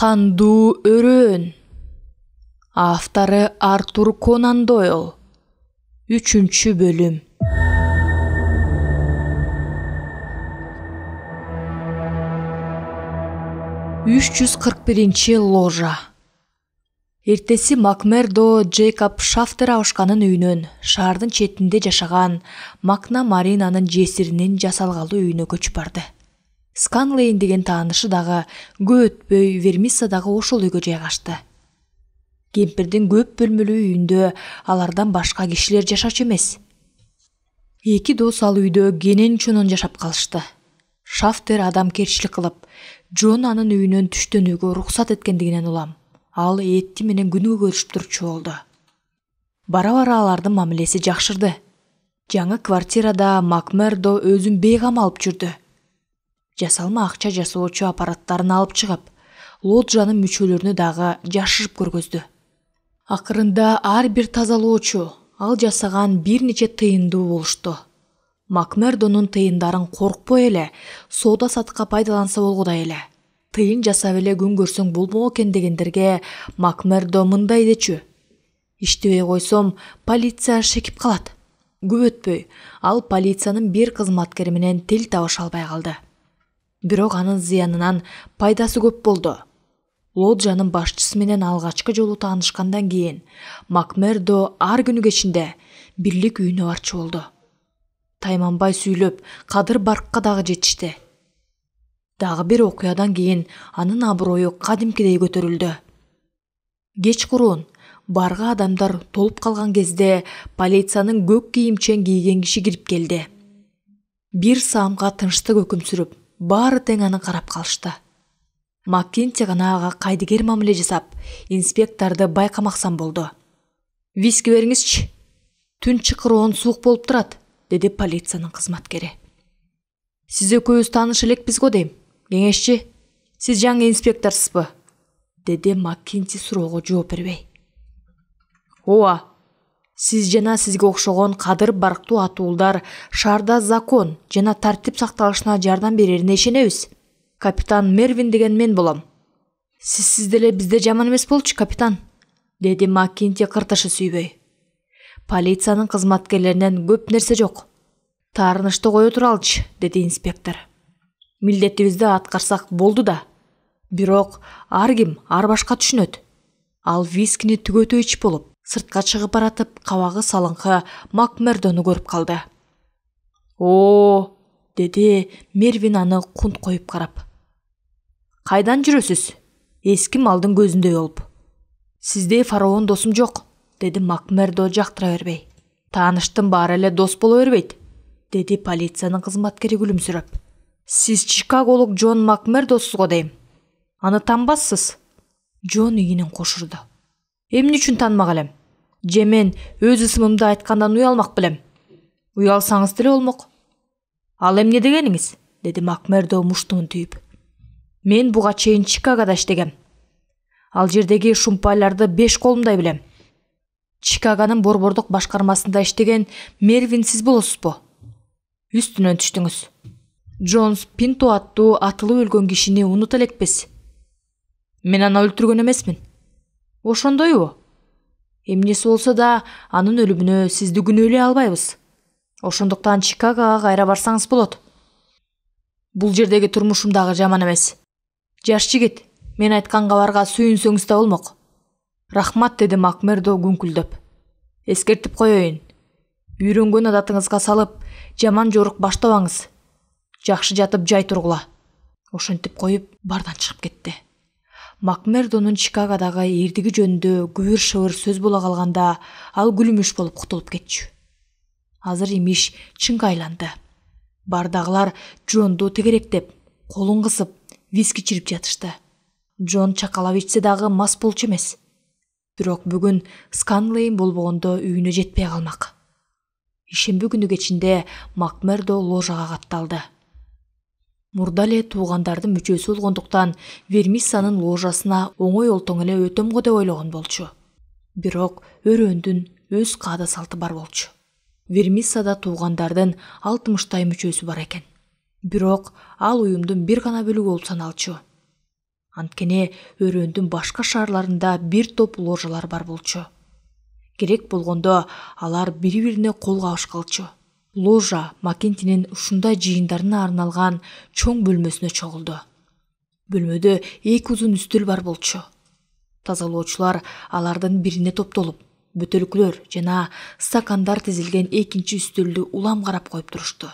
Кандуу өрөөн. Автору Артур Конан Дойл. 3-бөлүм. Ложа. Эртеси Макмердо Джейкоб Шафтер Аушканын үйүнөн шаардын четинде жашаган Макна Маринанын жесиринин жасалгалуу үйүнө көчүп барды. Сканлейн деген таанышы дагы көп өтпөй Вермиссадагы ошол үйгө жайгашты. Кемпирдин көп бөлмөлүү үйүндө алардан башка кишилер жашачу эмес. Эки дос ал үйдө кенен чонон жашап калышты. Шафтер адамкерчилик кылып, Джон анын үйүнөн түштөнүүгө уруксат эткендигинен улам. Ал этти менен күнүгө көрүшүп турчу болду. Бара-бара алардын мамилеси жакшырды. Жаңы квартирада Макмердо өзүн бейгам алып жүрдү. Жасалма акча жасоочу аппараттарын алып чыгып, лоджанын мүчөлөрүнү дагы жашырып көргөздү. Акырында ар бир тазалоочу ал жасаган бир нече тыйындуу болушту. Макмердонун тыйындарын коркпой эле, соода сатыкка пайдаланса болгудай эле. Тыйын жасап эле күн көрсөң болмок экен дегендерге Макмердо мындай дечү: иштебей койсом, полиция шекип калат. Көп өтпөй, ал полициянын бир кызматкери менен тил табыша албай калды. Бирок анын зыянынан пайдасы көп болду. Лоджанын башчысы менен алгачкы жолу таанышкандан кийин Макмердо ар күнү кечинде бирлик үйүнө барчу болду. Тайманбай сүйлөп, кадыр баркка дагы жетишти. Дагы бир окуядан кийин анын аброю кадимкидей көтөрүлдү. Кечкурун барга адамдар толуп калган кезде полициянын көк кийимчен кийген киши кирип келди. Бир саамга тынчтык өкүм сүрүп, баары тең аны карап калышты. Маккенти гана ага кайдыгер мамиле жасап, инспекторду байкамаксан болду. «Виски бериңизчи. Түн чыкыроон суук болуп турат», деди полициянын кызматкери. «Сиз экөөбүз тааныш элекпиз го дейм. Кеңешчи, сиз жаңы инспекторсузбу?» деди Маккенти суроого жооп бербей. «Ооба. Сиз жана сизге окшогон кадыр барктуу атуулдар шаарда закон жана тартип сакталышына жардам берерине ишенебиз. Капитан Мервин деген мен болом. Сиз деле бизде жаман эмес болчу, капитан», деди Маккенти кыртышы сүйбөй. «Полициянын кызматкерлеринен көп нерсе жок. Таарынычты кое туралычы», деди инспектор. «Милдетибизди аткарсак болду да. Бирок ар ким ар башка түшүнөт. Ал вискини түгөтө ичип болуп, сыртка чыгып баратып, кабагы салыңкы Макмердону көрүп калды». «О», деди Мервин аны кунт коюп карап. «Кайдан жүрөсүз? Эски малдын көзүндөй болуп». «Сиздей фараон досум жок», деди Макмердо жактыра бербей. «Тааныштын баары эле дос боло бербейт», деди полициянын кызматкери күлүмсүрөп. «Сиз Чикаголук Джон Макмердосуз го дейм. Аны танбассыз?» Джон ийинин кошурду. «Эмне үчүн танымак элем? Же мен өз ысымымды айткандан уялмак белем? Уялсаңыз деле болмок». «Ал эмне дегениңиз?» деди Макмердо муштумун түйүп. «Мен буга чейин Чикагода иштегем. Ал жердеги шумпайларды 5 колумдай билем. Чикагонун борбордук башкармасында иштеген Мервин сиз болосузбу?» «Үстүнөн түштүңүз. Джонс Пинто аттуу атылып өлгөн кишини унута элекпиз. Мен аны өлтүргөн эмесмин». «Ошондойбу? Эмнеси болсо да анын өлүмүнө сизди күнөөлөй албайбыз. Ошондуктан Чикагога кайра барсаңыз болот. Бул жердеги турмушум дагы жаман эмес. Жаш жигит, мен айткан кабарга сүйүнсөңүз да болмок». «Рахмат», деди Макмердо күңкүлдөп. «Эскертип коеюн. Үйрөнгөн адатыңызга салып, жаман жорук баштабаңыз. Жакшы жатып жай тургула». Ошентип коюп, бардан чыгып кетти. Макмердонун Чикагодагы эрдиги жөнүндө күбүр-шыбыр сөз боло калганда, ал күлүмүш болуп кутулуп кетчү. Азыр имиш чынга айланды. Бардагылар Джонду тегеректеп, колун кысып, виски чирип жатышты. Джон чакалап ичсе дагы мас болчу эмес. Бирок бүгүн Сканлейн болбогондо үйүнө жетпей калмак. Ишемби күнү кечинде Макмердо ложага катталды. Мурда эле туугандардын мүчөсү болгондуктан Вермиссанын ложасына оңой олтоң эле өтөм го деп ойлогон болчу. Бирок өрөөндүн өз каада салты бар болчу. Вермиссада туугандардын 60 мүчөсү бар экен. Бирок ал уюмдун бир гана бөлүгү болуп саналчу. Анткени өрөөндүн башка шаарларында бир топ ложалар бар болчу. Керек болгондо алар бири-бирине кол кабышкалчу. Ложа Маккентинин ушундай жыйындарына арналган чоң бөлмөсүнө чогулду. Бөлмөдө 2 узун үстөл бар болчу. Тазалоочулар алардын бирине топтолуп, бөтөлкүлөр жана стакандар тизилген экинчи үстөлдү улам карап коюп турушту.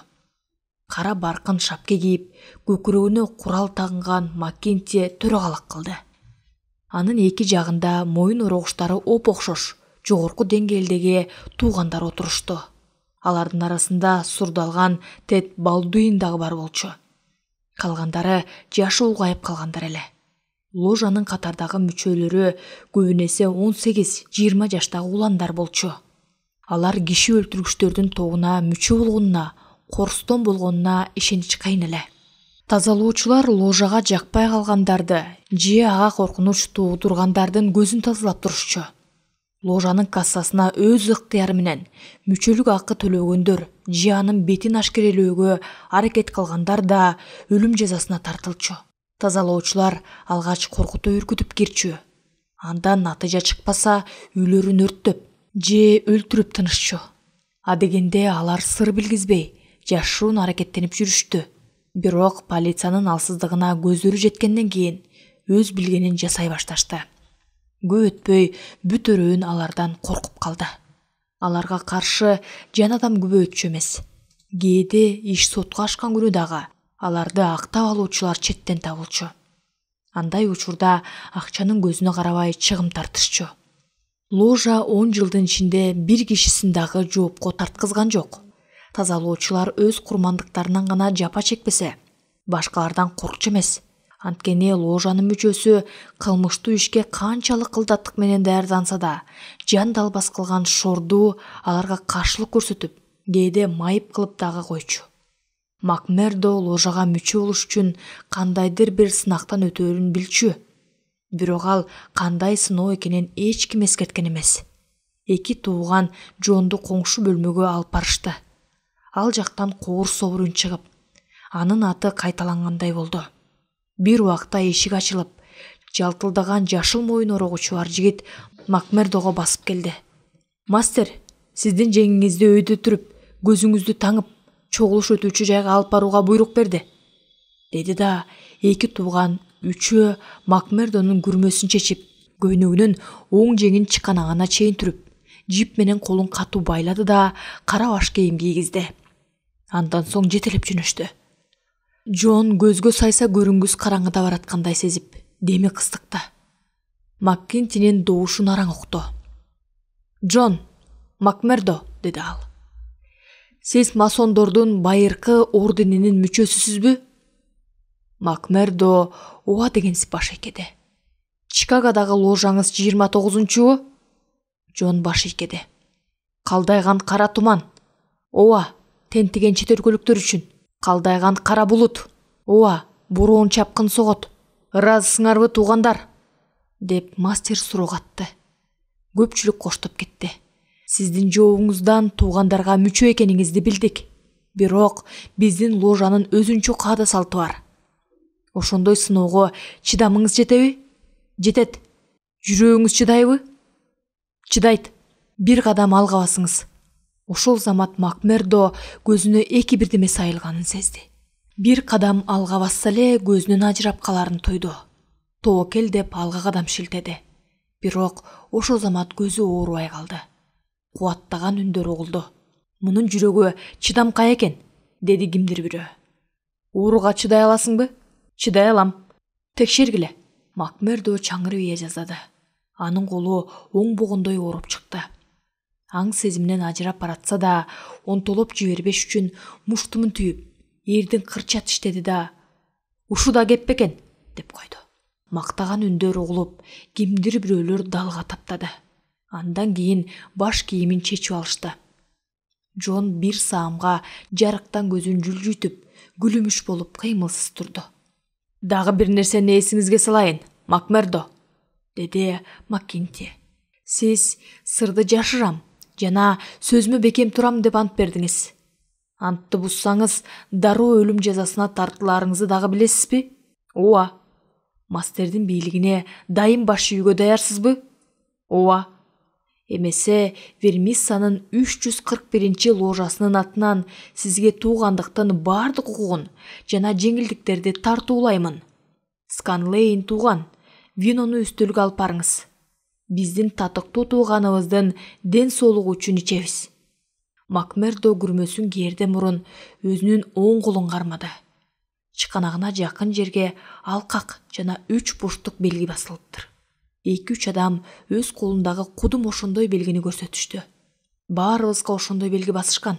Кара баркын шапке кийип, көкүрөгүнө курал тагынган Маккенти төрагалык кылды. Анын эки жагында моюн орогуштары оп-окшош, жогорку деңгээлдеги туугандар отурушту. Алардын арасында сурдалган Тед Балдуин дагы бар болчу. Калгандары жашы улгайып калгандар эле. Ложанын катардагы мүчөлөрү көбүн эсе 18-20 жаштагы уландар болчу. Алар киши өлтүргүчтөрдүн тобуна мүчө болгонуна, корустон болгонуна ишенич кыйын эле. Тазалоочулар ложага жакпай калгандарды же ага коркунуч туудургандардын көзүн тазалап турушчу. Ложанын кассасына өз ыктыяры менен мүчөлүк акы төлөгөндөр же анын бетин ашкерелөөгө аракет кылгандар да өлүм жазасына тартылчу. Тазалоочулар алгач коркутуп үркүтүп кирчү. Андан натыйжа чыкпаса үйлөрүн өрттөп же өлтүрүп тынышчу. Адегенде алар сыр билгизбей, жашыруун аракеттенип жүрүштү. Бирок полициянын алсыздыгына көздөрү жеткенден кийин өз билгенин жасай башташты. Көп өтпөй бүт өрөөн алардан коркуп калды. Аларга каршы жан адам күбөтчү эмес. Кээде иш сотко ашкан күнү дагы аларды актап алуучулар четтен табылчу. Андай учурда акчанын көзүнө карабай чыгым тартышчу. Ложа 10 жылдын ичинде бир кишисин дагы жоопко тарткызган жок. Тазалоочулар өз курмандыктарынан гана жапа чекпесе, башкалардан коркчу эмес. Анткени ложанын мүчөсү кылмыштуу ишке канчалык кылдаттык менен даярданса да, жан далбас кылган шорду аларга каршылык көрсөтүп, кээде майып кылып дагы койчу. Макмердо ложага мүчө болуш үчүн кандайдыр бир сынактан өтөөрүн билчү. Бирок ал кандай сыноо экенин эч ким эскерткен эмес. Эки тууган Джонду коңшу бөлмөгө алып барышты. Ал жактан коор собурун чыгып, анын аты кайталангандай болду. Бир убакта эшик ачылып, жалтылдаган жашыл моюн орогучу бар жигит Макмердого басып келди. «Мастер, сиздин жеңиңизди өйдө туруп, көзүңүздү таңып, чогулуш өтүүчү жайга алып барууга буйрук берди», деди да эки тууган үчөө Макмердонун күрмөсүн чечип, көйнөгүнүн оң жеңин чыканагына чейин түрүп, жип менен колун катуу байлады да кара баш кийим кийгизди. Андан соң жетелеп жөнөштү. Джон көзгө сайса көрүнгүс караңгыда бараткандай сезип, деми кыстыкты. Маккентинин добушун араң укту. «Джон, Макмердо», деди ал. «Сиз масондордун байыркы орденинин мүчөсүсүзбү?» Макмердо ооба дегенсип баш ийкеди. «Чикагодагы ложаңыз 29-чу?» Джон баш ийкеди. «Калдайган кара туман?» «Ооба, тентиген чет өлкөлүктөр үчүн». «Калдайган кара булут?» «Ооба, бороон чапкын согот». «Ыраазысыңарбы, туугандар?» деп мастер суроо катты. Көпчүлүк коштоп кетти. «Сиздин жообуңуздан туугандарга мүчө экениңизди билдик. Бирок биздин ложанын өзүнчө каада салты бар. Ошондой сыноого чыдамыңыз жетеби?» «Жетет». «Жүрөгүңүз чыдайбы?» «Чыдайт. Бир кадам алга басыңыз». Ошол замат Макмердо көзүнө эки бирдеме сайылганын сезди. Бир кадам алга басса эле көзүнөн ажырап каларын тойду. «Тобокел» деп алга кадам шилтеди. Бирок ошол замат көзү оорубай калды. Кубаттаган үндөр угулду. «Мунун жүрөгү чыдамкай экен», деди кимдир бирөө. «Ооруга чыдай аласыңбы?» «Чыдай алам». «Текшергиле». Макмердо чаңырып ие жаздады. Анын колу оң богондой ооруп чыкты. Аң сезиминен ажырап баратса да, онтолоп жибербеш үчүн муштумун түйүп, эрдин кырча тиштеди да «Ушу да кеп бекен» деп койду. Мактаган үндөр угулуп, кимдир бирөөлөр далга таптады. Андан кийин баш кийимин чечип алышты. Джон бир саамга жарыктан көзүн жүлжүйтүп, күлүмүш болуп кыймылсыз турду. «Дагы бир нерсени эсиңизге салайын, Макмердо», деди Маккенти. «Сиз сырды жашырам жана сөзүмө бекем турам деп ант бердиңиз. Антты буссаңыз, дароо өлүм жазасына тартыларыңызды дагы билесизби?» «Ооба». Мастердин бийлигине дайым баш үйгө даярсызбы? Ооба. Эмесе Вермиссанын 341 ложасынын атынан сизге туугандыктын бардык укугун жана жеңилдиктерди тартуулаймын. Сканлейн тууган, винону үстөлгө алып барыңыз. Биздин татыктуу тууганыбыздын ден соолугу үчүн ичебиз. Макмердо күрмөсүн кээрден мурун өзүнүн оң колун кармады. Чыканагына жакын жерге алкак жана 3 бурчтук белги басылыптыр. 2-3 адам өз колундагы кудум ошондой белгини көрсөтүштү. Баарыбызга ошондой белги басышкан.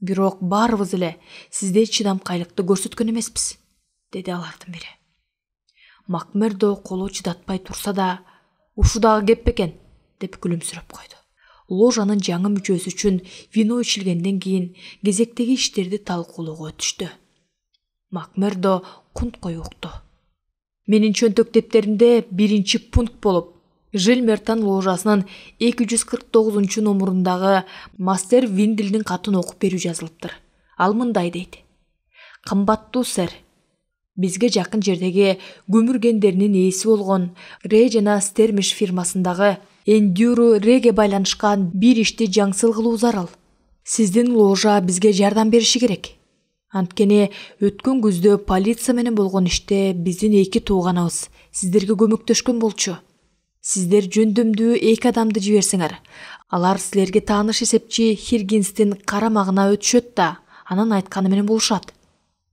Бирок баарыбыз эле сизде чыдамкайлыкты көрсөткөн эмеспиз, деди алардын бири. Макмердо колу чыдатпай турса да, ушу дагы кеп бекен, деп күлүмсүрөп койду. Ложанын жаңы мүчөсү үчүн вино ичилгенден кийин кезектеги иштерди талкуулоого өтүштү. Макмердо кунт кою укту. Менин чөнтөк дептеримде 1-пункт болуп, Жилмертан ложасынын 249 номурундагы мастер Виндлдин катын окуп берүү жазылыптыр. Ал мындай дейт: Кымбаттуу сэр, бизге жакын жердеги көмүргендеринин ээси болгон Ре жана Стермиш фирмасындагы Эндюро Реге байланышкан бир ишти жаңсыл кылуу зарыл. Сиздин ложа бизге жардам бериши керек. Анткени өткөн күздө полиция менен болгон иште биздин 2 тууганыбыз сиздерге көмөктөшкөн болчу. Сиздер жөндөмдүү 2 адамды жиберсеңер, алар силерге тааныш эсепчи Хиргинстин карамагына өтүшөт да, анан айтканы менен болушат.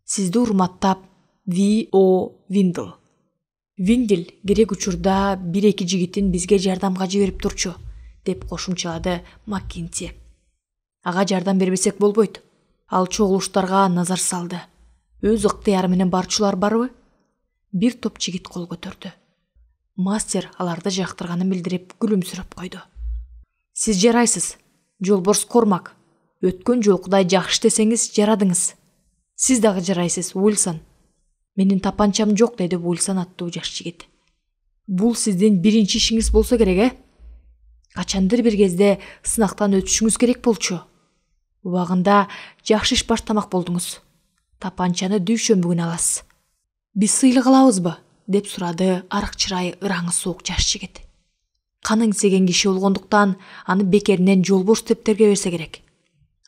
Сизди урматтап, В.О. Виндл. Виндл керек учурда 1-2 жигитин бизге жардамга жиберип турчу, деп кошумчалады Маккинти. Ага жардам бербесек болбойт. Ал чогулуштарга назар салды. Өз ыктыяры менен барчулар барбы? Бир топ жигит кол көтөрдү. Мастер аларды жактырганын билдирип күлүмсүрөп койду. Сиз жарайсыз, Жолборс Кормак. Өткөн жолкудай жакшы иштесеңиз жарадыңыз. Сиз дагы жарайсыз, Уилсон. Менин тапанчам жок, деди Уилсон аттуу жаш жигит. Бул сиздин биринчи ишиңиз болсо керек, Качандыр бир кезде сынактан өтүшүңүз керек болчу. Убагында жакшы иш баштамак болдуңуз. Тапанчаны дүйшөмбүгүн аласыз. Биз сыйлык алабызбы? Деп сурады арык чырайы ыраңы суук жаш жигит. Каның сеген киши болгондуктан аны бекеринен Жолборс тептерге берсе керек.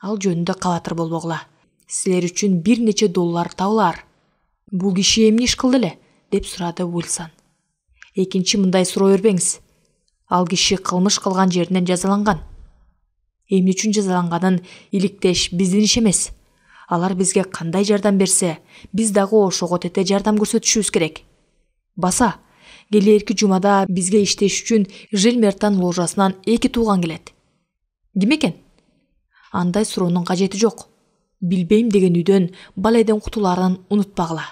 Ал жөнүндө кабатыр болбогула. Силер үчүн $1 табылар. Бул киши эмне иш кылды эле? Деп сурады Уилсон. Экинчи мындай суроо бербеңиз. Ал киши кылмыш кылган жеринен жазаланган. Эмне үчүн жазаланганын иликтеш биздин иш эмес. Алар бизге кандай жардам берсе, биз дагы ошого тете жардам көрсөтүшүбүз керек. Баса, келээрки жумада бизге иштеш үчүн Жилмертан ложасынан 2 тууган келет. Ким экен? Андай суроонун кажети жок. Билбейм деген үйдөн балайден кутуларын унутпагыла.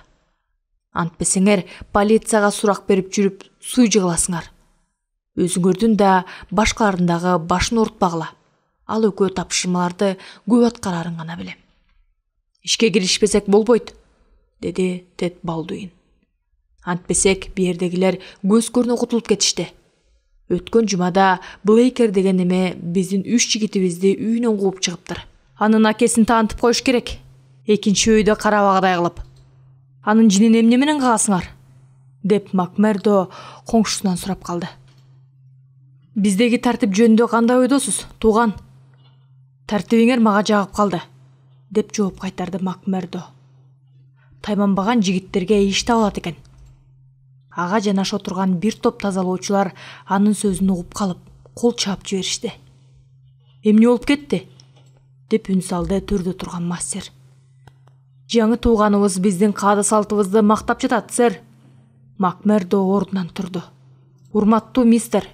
Антпесеңер полицияга сурак берип жүрүп суу жыгыласыңар. Өзүңөрдүн да башкалардын дагы башын оорутпагыла. Ал экөө тапшырмаларды көп аткарарын гана билем. Ишке киришпесек болбойт, деди Тед Балдуин. Антпесек биердегилер көз көрүнө кутулуп кетишти. Өткөн жумада Блейкер деген эме биздин 3 жигитибизди үйүнөн кууп чыгыптыр. Анын акесин таантып коюш керек. Экинчи өйдө карабагдай кылып. Анын жинин эмне менен кагасыңар? Деп Макмердо коңшусунан сурап калды. Биздеги тартип жөнүндө кандай ойдосуз, тууган? Тартибиңер мага жагып калды, деп жооп кайтарды Макмердо. Тайманбаган жигиттерге иш табылат экен. Ага жанаша отурган бир топ тазалоочулар анын сөзүн угуп калып, кол чаап жиберишти. Эмне болуп кетти? Деп үн салды төрдө турган мастер. Жаңы тууганыбыз биздин каада салтыбызды мактап жатат, сэр. Макмердо ордунан турду. Урматтуу мистер,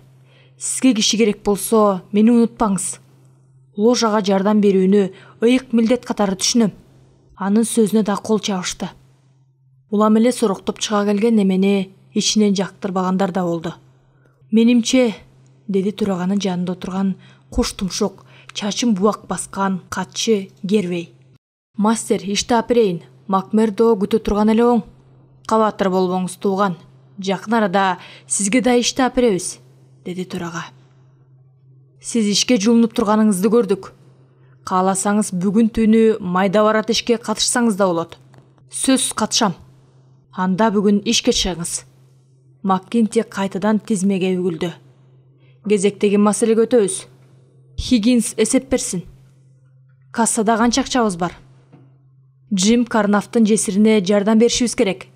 сизге киши керек болсо, мени унутпаңыз. Ложага жардам берүүнү ыйык милдет катары түшүнөм. Анын сөзүнө да кол чабышты. Улам эле сороктоп чыга келген эмени ичинен жактырбагандар да болду. Менимче, деди тураганын жанында отурган куш тумшук, чачын буак баскан катчы Гервей. Мастер, ишти аперейин. Макмердо күтө турган эле оң. Кабатыр болбоңуз, тууган. Жакын арада сизге да ишти аперебиз, деди турага. Сиз ишке жулунуп турганыңызды көрдүк. Кааласаңыз бүгүн түнү майда барат ишке катышсаңыз да болот. Сөзсүз катышам. Анда бүгүн ишке чыгыңыз. Маккинти кайтадан тизмеге үгүлдү. Кезектеги маселеге өтөбүз. Хиггинс эсеп берсин. Кассада канча акчабыз бар? Джим Карнафтын жесирине жардам беришибиз керек.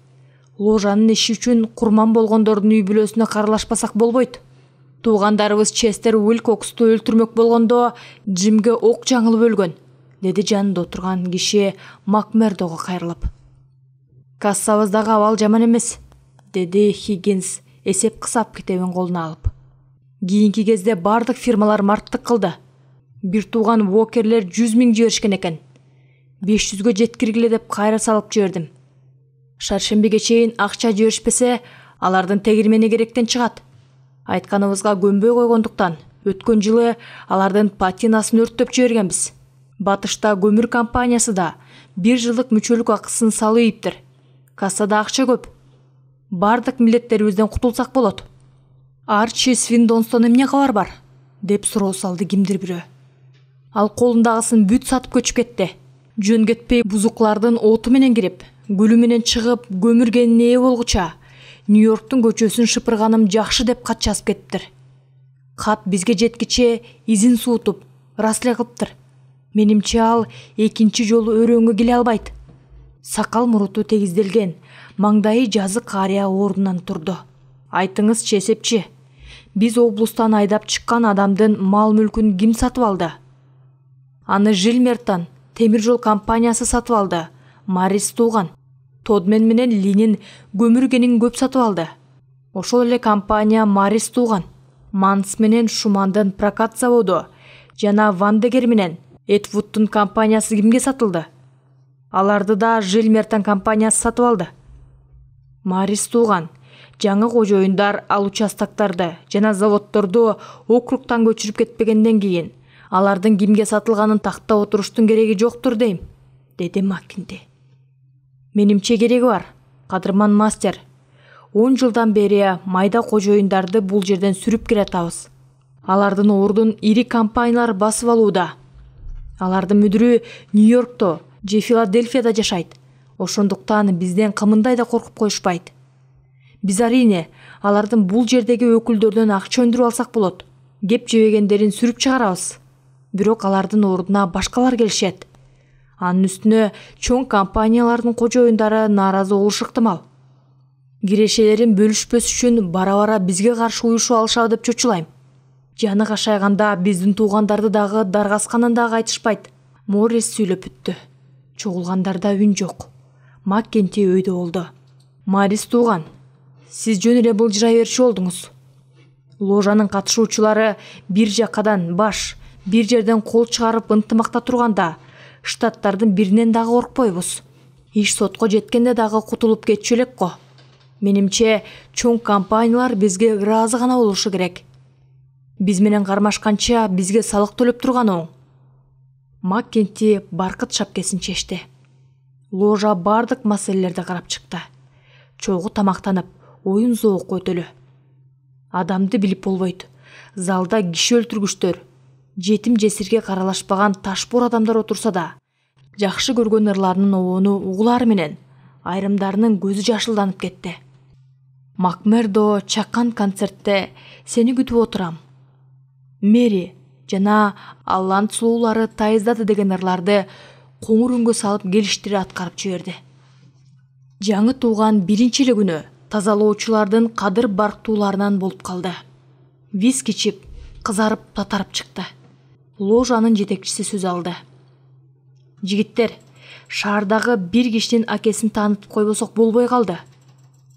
Ложанын иши үчүн курман болгондордун үй бүлөсүнө каралашпасак болбойт. Туугандарыбыз Честер Уилкоксту өлтүрмөк болгондо Джимге ок жаңылып өлгөн, деди жанында отурган киши Макмердого кайрылып. Кассабыздагы абал жаман эмес, деди Хиггинс эсеп кысап китебин колуна алып. Кийинки кезде бардык фирмалар марттык кылды. Бир тууган Уокерлер 100 000 жиберишкен экен. 500-гө жеткиргиле деп кайра салып жибердим. Шаршембиге чейин акча жиберишпесе, алардын тегирмени керектен чыгат. Айтканыбызга көнбөй койгондуктан өткөн жылы алардын патинасын өрттөп жибергенбиз. Батышта көмүр компаниясы да 1 жылдык мүчөлүк акысын салып ийиптир. Кассада акча көп. Бардык милдеттерибизден кутулсак болот. Арчи Свиндонстон эмне кабар бар? Деп суроо салды кимдир бирөө. Ал колундагысын бүт сатып көчүп кетти. Жөн кетпей бузуклардын оту менен кирип, гүлү менен чыгып, көмүргенин ээ болгуча Нью-Йорктун көчөсүн шыпырганым жакшы деп кат жазып кетиптир. Кат бизге жеткиче изин суутуп, рас эле кылыптыр. Менимче ал экинчи жолу өрөөнгө келе албайт. Сакал муруту тегизделген, маңдайы жазык карыя ордунан турду. Айтыңызчы, эсепчи, биз облустан айдап чыккан адамдын мал-мүлкүн ким сатып алды? Аны Жилмертон темир жол компаниясы сатып алды. Марис тууган. Тодмен менен Линин көмүргенин көп сатып алды. Ошол эле компания Марис тууган. Манс менен Шумандын прокат заводу жана Вандегер менен Эдвудтун компаниясы кимге сатылды? Аларды да Жилмертон компаниясы сатып алды. Марис тууган. Жаңы кожоюндар ал участоктарды жана заводдорду округтан көчүрүп кетпегенден кийин алардын кимге сатылганын тактап отуруштун кереги жоктур дейм, деди Маккинти. Менимче кереги бар, кадырман мастер. 10 жылдан бери майда кожоюндарды бул жерден сүрүп келатабыз. Алардын ордун ири компаниялар басып алууда. Алардын мүдүрү Нью-Йоркто же Филадельфияда жашайт. Ошондуктан бизден кымындай да коркуп коюшпайт. Биз арине алардын бул жердеги өкүлдөрдөн акча өндүрүп алсак болот. Кеп жебегендерин сүрүп чыгарабыз. Бирок алардын ордуна башкалар келишет. Анын үстүнө чоң компаниялардын кожоюндары нааразы болушу ыктымал. Кирешелерин бөлүшпөс үчүн бара-бара бизге каршы уюшуп алышабы деп чочулайм. Жаны кашайганда биздин туугандарды дагы даргасканын дагы айтышпайт. Моррис сүйлөп бүттү. Чогулгандарда үн жок. Маккинти өйдө болду. Марис тууган, сиз жөн эле былжырай берчү болдуңуз. Ложанын катышуучулары бир жакадан баш, бир жерден кол чыгарып ынтымакта турганда, штаттардын биринен дагы коркпойбуз. Иш сотко жеткенде дагы кутулуп кетчү элек го. Менимче чоң компаниялар бизге ыраазы гана болушу керек. Биз менен кармашканча бизге салык төлөп турган оң. Маккинти баркыт шапкесин чечти. Ложа бардык маселелерди карап чыкты. Чогуу тамактанып, оюн зоок өтөлү. Адамды билип болбойт. Залда киши өлтүргүчтөр, жетим жесирге каралашпаган ташбор адамдар отурса да, жакшы көргөн ырларынын обону угулары менен айрымдарынын көзү жашылданып кетти. Макмердо чаккан концертте сени күтүп отурам. Мэри жана Алланд сулуулары тайыздады деген ырларды коңур үнгө салып келиштири аткарып жиберди. Жаңы тууган биринчи эле күнү тазалоочулардын кадыр барктууларынан болуп калды. Виски ичип, кызарып татарып чыкты. Ложанын жетекчиси сөз алды. Жигиттер, шаардагы бир кишинин акесин таанытып койбосок болбой калды.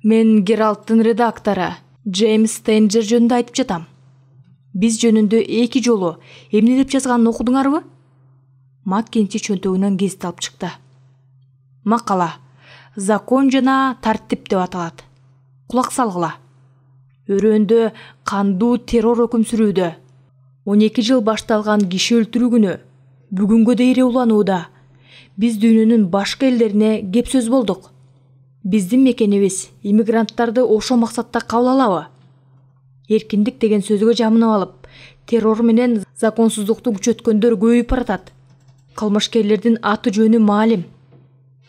Мен Гералттын редактору Джеймс Стейнджер жөнүндө айтып жатам. Биз жөнүндө 2 жолу эмне деп жазганын окудуңарбы? Маккинти чөнтөгүнөн гезит алып чыкты. Макала «Закон жана тартип» деп аталат. Кулак салгыла. Өрөөндө кандуу террор өкүм сүрүүдө. 12 жыл башталган киши өлтүрүү күнү бүгүнгө дейре уланууда. Биз дүйнөнүн башка элдерине кеп сөз болдук. Биздин мекенибиз иммигранттарды ошо максатта кабыл алабы? Эркиндик деген сөзгө жамынып алып, террор менен законсуздукту күчөткөндөр көбөйүп баратат. Кылмышкерлердин аты жөнү маалим.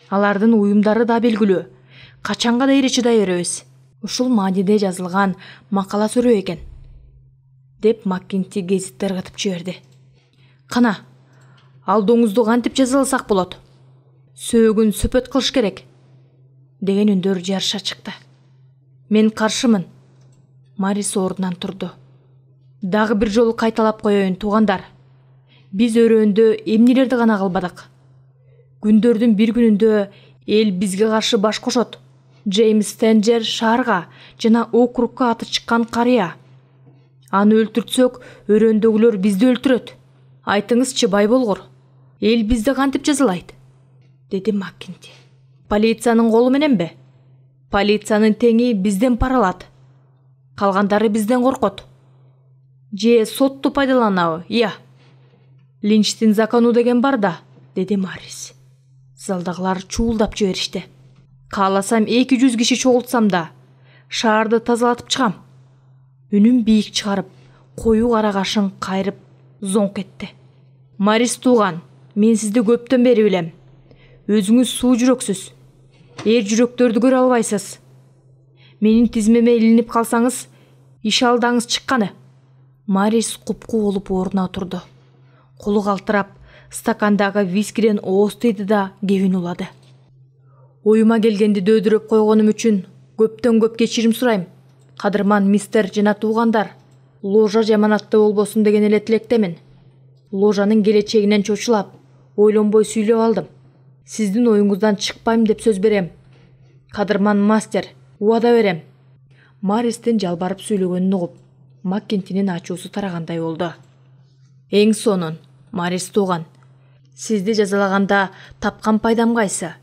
Алардын уюмдары да белгилүү. Качанга дейре чыдай беребиз? Ушул мааниде жазылган макала сөрөө экен, деп Маккинти гезитти ыргытып жиберди. Кана, ал доңузду кантип жазаласак болот? Сөөгүн сөпөт кылыш керек, деген үндөр жарыша чыкты. Мен каршымын. Марис ордунан турду. Дагы бир жолу кайталап коеюн, туугандар. Биз өрөөндө эмнелерди гана кылбадык. Күндөрдүн бир күнүндө эл бизге каршы баш кошот. Джеймс Стенджер шаарга жана округка аты чыккан карыя. Аны өлтүртсөк, өрөөндөгүлөр бизди өлтүрөт. Айтыңызчы, бай болгор, эл бизди кантип жазалайт? Деди Маккинти. Полициянын колу мененби? Полициянын теңи бизден пара алат. Калгандары бизден коркот. Же сотту пайдаланабы? Ия. Линчтин закону деген бар да, деди Марис. Залдагылар чуулдап жиберишти. Кааласам 200 киши чогултсам да, шаарды тазалатып чыгам. Үнүн бийик чыгарып, коюу кара кашын кайрып зоңк этти. Марис тууган, мен сизди көптөн бери билем. Өзүңүз суу жүрөксүз. Эр жүрөктөрдү көрө албайсыз. Менин тизмеме илинип калсаңыз, иш алдаңыз чыкканы. Марис купку болуп ордуна турду. Колу калтырап, стакандагы вискиден ооз тийди да кебин улады. Оюма келгенди дөөдүрөп койгонум үчүн көптөн көп кечирим сурайм. Кадырман мистер жана туугандар, ложа жаманатты болбосун деген эле тилектемин. Ложанын келечегинен чочулап, ойлонбой сүйлөп алдым. Сиздин оюңуздан чыкпайм деп сөз берем. Кадырман мастер, убада берем. Маристин жалбарып сүйлөгөнүн угуп, Маккинтинин ачуусу тарагандай болду. Эң сонун, Марис тууган, сизди жазалаганда тапкан пайдам кайсы?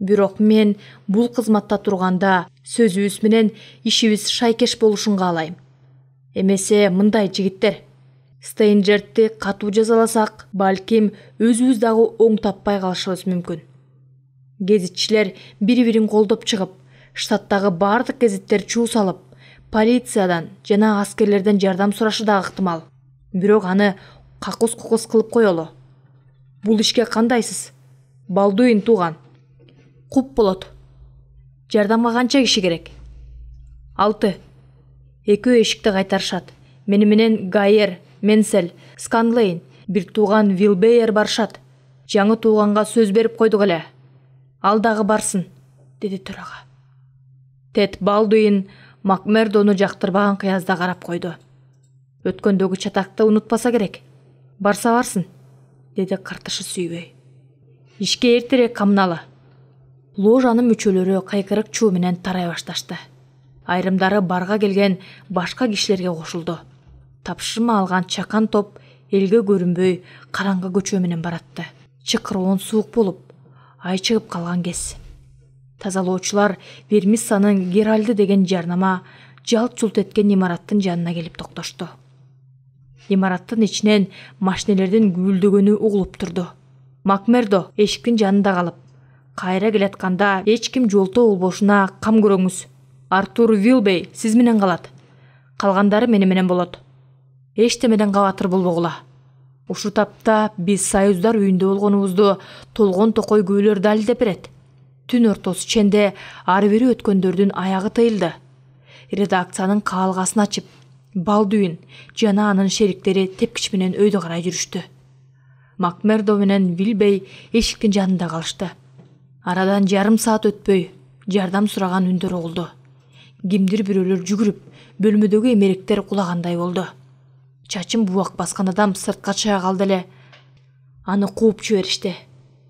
Бирок мен бул кызматта турганда сөзүбүз менен ишибиз шайкеш болушун каалайм. Эмесе мындай жигиттер, Стенджерти катуу жазаласак, балким өзүбүз дагы оң таппай калышыбыз мүмкүн. Гезитчилер бири-бирин колдоп чыгып, штаттагы бардык гезиттер чуу салып, полициядан жана аскерлерден жардам сурашы дагы ыктымал. Бирок аны какус-кукус кылып коелу. Бул ишке кандайсыз? Балдуин тууган. Куп болот. Жардамга канча киши керек? 6. Экөө эшикти кайтарышат. Мени менен Гайер, Менсел, Сканлейн, бир тууган Вилбейер барышат. Жаңы тууганга сөз берип койдук эле. Ал дагы барсын, деди төрага. Тед Балдуин Макмердону жактырбаган кыязда карап койду. Өткөндөгү чатакты унутпаса керек. Барса барсын, деди кыртышы сүйбөй. Ишке эртерээк камналы. Ложанын мүчөлөрү кайкырык чуу менен тарай башташты. Айрымдары барга келген башка кишилерге кошулду. Тапшырма алган чакан топ элге көрүнбөй караңгы көчө менен баратты. Чыкыроон суук болуп, ай чыгып калган кез. Тазалоочулар Вермиссанын Геральды деген жарнама жалт-жулт эткен имараттын жанына келип токтошту. Имараттын ичинен машинелердин гүлдөгөнү угулуп турду. Макмердо эшиктин жанында калып, кайра келатканда эч ким жолтоо болбошуна кам көрөңүз. Артур Вилбей сиз менен калат. Калгандары мени менен болот. Эчтемеден кабатыр болбогула. Ушу тапта биз союздар үйүндө болгонубузду толгон токой күбөлөр далилдеп берет. Түн ортосу ченде ары бери өткөндөрдүн аягы тыйылды. Редакциянын каалгасын ачып, Балдуин жана анын шериктери тепкич менен өйдө карай жүрүштү. Макмердо менен Вилбей эшиктин жанында калышты. Арадан жарым саат өтпөй жардам сураган үндөр угулду. Кимдир бирөөлөр жүгүрүп, бөлмөдөгү эмеректер кулагандай болду. Чачын бубак баскан адам сыртка чыга калды эле. Аны кууп жиберишти.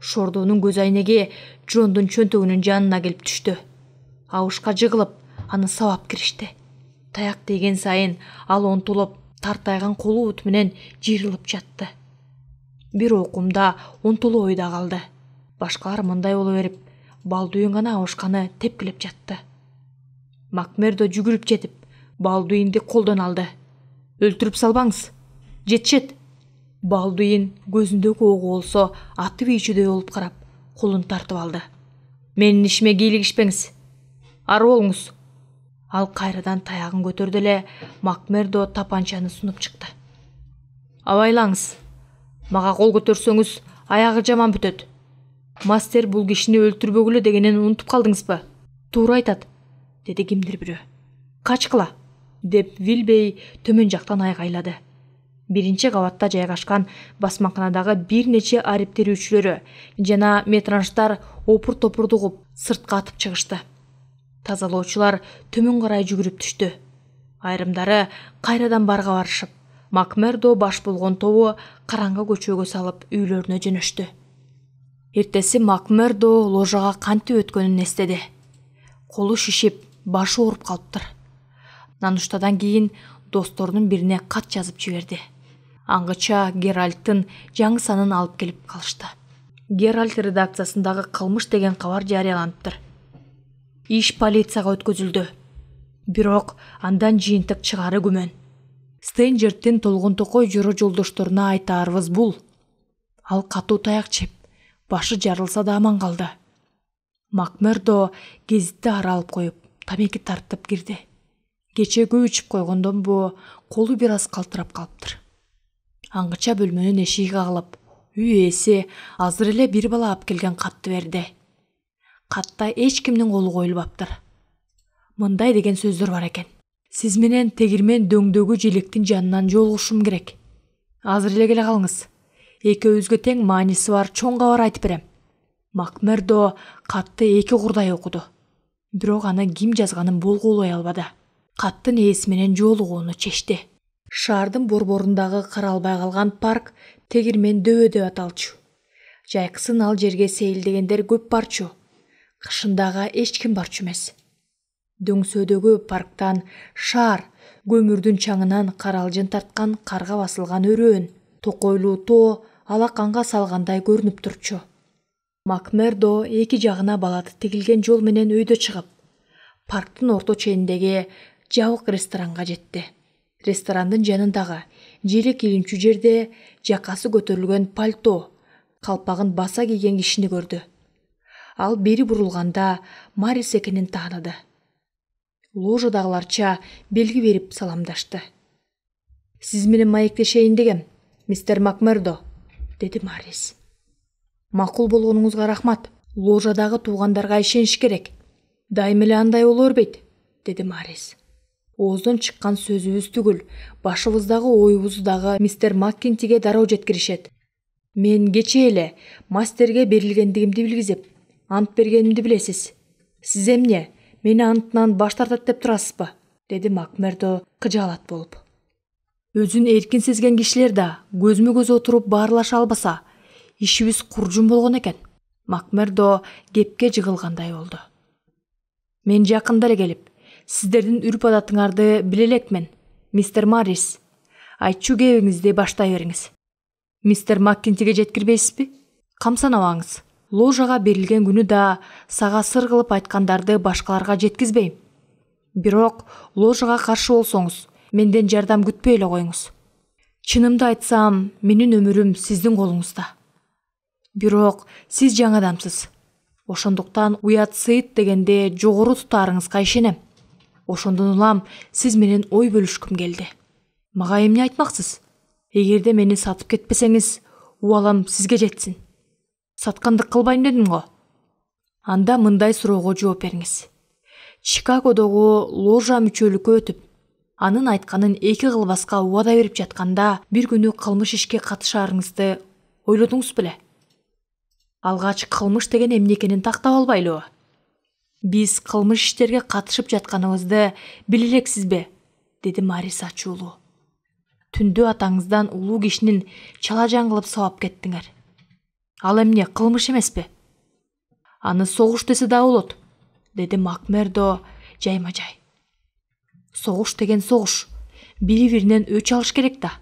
Шордоонун көз айнеги Джондун чөнтөгүнүн жанына келип түштү. Абышка жыгылып, аны сабап киришти. Таяк деген сайын ал онтулуп, тартайган колу бут менен жыйрылып жатты. Бир окумда онтулуу ойда калды. Башкалар мындай боло берип, Балдуин гана абышканы тепкилеп жатты. Макмердо жүгүрүп жетип, Балдуинди колдон алды. Өлтүрүп салбаңыз. Жетишет. Балдуин көзүндөгү огу болсо атып ийчүдөй болуп карап, колун тартып алды. Менин ишиме кийлигишпеңиз. Ары болуңуз. Ал кайрадан таягын көтөрдү эле Макмердо тапанчаны сунуп чыкты. Абайлаңыз. Мага кол көтөрсөңүз, аягы жаман бүтөт. Мастер бул кишини өлтүрбөгүлө дегенин унутуп калдыңызбы? Туура айтат, деди кимдир бирөө. Качкыла, деп Вилбей төмөн жактан айгайлады. Биринчи кабатта жайгашкан басмаканадагы бир нече арип терүүчүлөрү жана метранждар опур-топурду угуп сыртка атып чыгышты. Тазалоочулар төмөн карай жүгүрүп түштү. Айрымдары кайрадан барга барышып, Макмердо баш болгон тобу караңгы көчөгө салып үйлөрүнө жөнөштү. Эртеси Макмердо ложага кантип өткөнүн эстеди. Колу шишип, башы ооруп калыптыр. Нануштадан кийин досторунун бирине кат жазып жиберди. Аңгыча Геральттын жаңы санын алып келип калышты. Геральт редакциясындагы кылмыш деген кабар жарыяланыптыр. Иш полицияга өткөзүлдү. Бирок андан жыйынтык чыгары күмөн. Стенджерттин толгон токой жора жолдошторуна айтаарыбыз бул. Ал катуу таяк жеп, башы жарылса да аман калды. Макмердо гезитти ара алып коюп, тамеки тартып кирди. Кече көп ичип койгондон бу колу бир аз калтырап калыптыр. Аңгыча бөлмөнүн эшиги кагылып, үй ээси азыр эле бир бала алып келген катты берди. Катта эч кимдин колу коюлбаптыр. Мындай деген сөздөр бар экен. Сиз менен тегирмен дөңдөгү желектин жанынан жолугушум керек. Азыр эле келе калыңыз. Экөөбүзгө тең мааниси бар чоң кабар айтып берем. Макмердо катты 2 курдай окуду. Бирок аны ким жазганын болгоолой албады. Каттын ээси менен жолугууну чечти. Шаардын борборундагы каралбай калган парк тегирмен дөбө деп аталчу. Жайкысын ал жерге сейилдегендер көп барчу. Кышындагы эч ким барчу эмес. Дөңсөдөгү парктан шаар, көмүрдүн чаңынан каралжын тарткан карга басылган өрөөн, токойлуу тоо алаканга салгандай көрүнүп турчу. Макмердо 2 жагына балаты тигилген жол менен өйдө чыгып, парктын орто чениндеги жабык ресторанга жетти. Ресторандын жанындагы желек илимчүү жерде жакасы көтөрүлгөн пальто, калпагын баса кийген кишини көрдү. Ал бери бурулганда Марис экенин тааныды. Ложадагыларча белги берип саламдашты. Сиз менен маектешейин дегем, мистер Макмердо, деди Марис. Макул болгонуңузга рахмат. Ложадагы туугандарга ишениш керек. Дайым эле андай боло бербейт, деди Марис. Ооздон чыккан сөзүбүз түгүл, башыбыздагы оюбуз дагы мистер Маккинтиге дароо жеткиришет. Мен кече эле мастерге берилгендигимди билгизип, ант бергенимди билесиз. Сиз эмне мени антынан баш тартат деп турасызбы? Деди Макмердо кыжаалат болуп. Өзүн эркин сезген кишилер да көзмө көз отуруп баарлаша албаса, ишибиз куржун болгон экен. Макмердо кепке жыгылгандай болду. Мен жакында эле келип, сиздердин үрп адатыңарды биле элекмен, мистер Марис. Айтчу кебиңизди баштай бериңиз. Мистер Маккинтиге жеткирбейсизби? Камсанабаңыз. Ложага берилген күнү да сага сыр кылып айткандарды башкаларга жеткизбейм. Бирок ложага каршы болсоңуз, менден жардам күтпөй эле коюңуз. Чынымды айтсам, менин өмүрүм сиздин колуңузда. Бирок сиз жаңы адамсыз. Ошондуктан уят сыйыт дегенде жогору тутаарыңызга ишенем. Ошондон улам сиз менен ой бөлүшкүм келди. Мага эмне айтмаксыз? Эгерде мени сатып кетпесеңиз, убалам сизге жетсин. Саткандык кылбайм дедим го. Анда мындай суроого жооп бериңиз. Чикагодогу ложа мүчөлүккө өтүп, анын айтканын 2 кылбаска убада берип жатканда бир күнү кылмыш ишке катышарыңызды ойлодуңуз беле? Алгач кылмыш деген эмне экенин тактап албайлыбы? Биз кылмыш иштерге катышып жатканыбызды биле элексизби? Деди Марис ачуулуу. Түндө атаңыздан улуу кишинин чалажан кылып сабап кеттиңер. Ал эмне кылмыш эмеспи? Аны согуш десе да болот, деди Макмердо жайма-жай. Согуш деген согуш. Бири-биринен өч алыш керек да.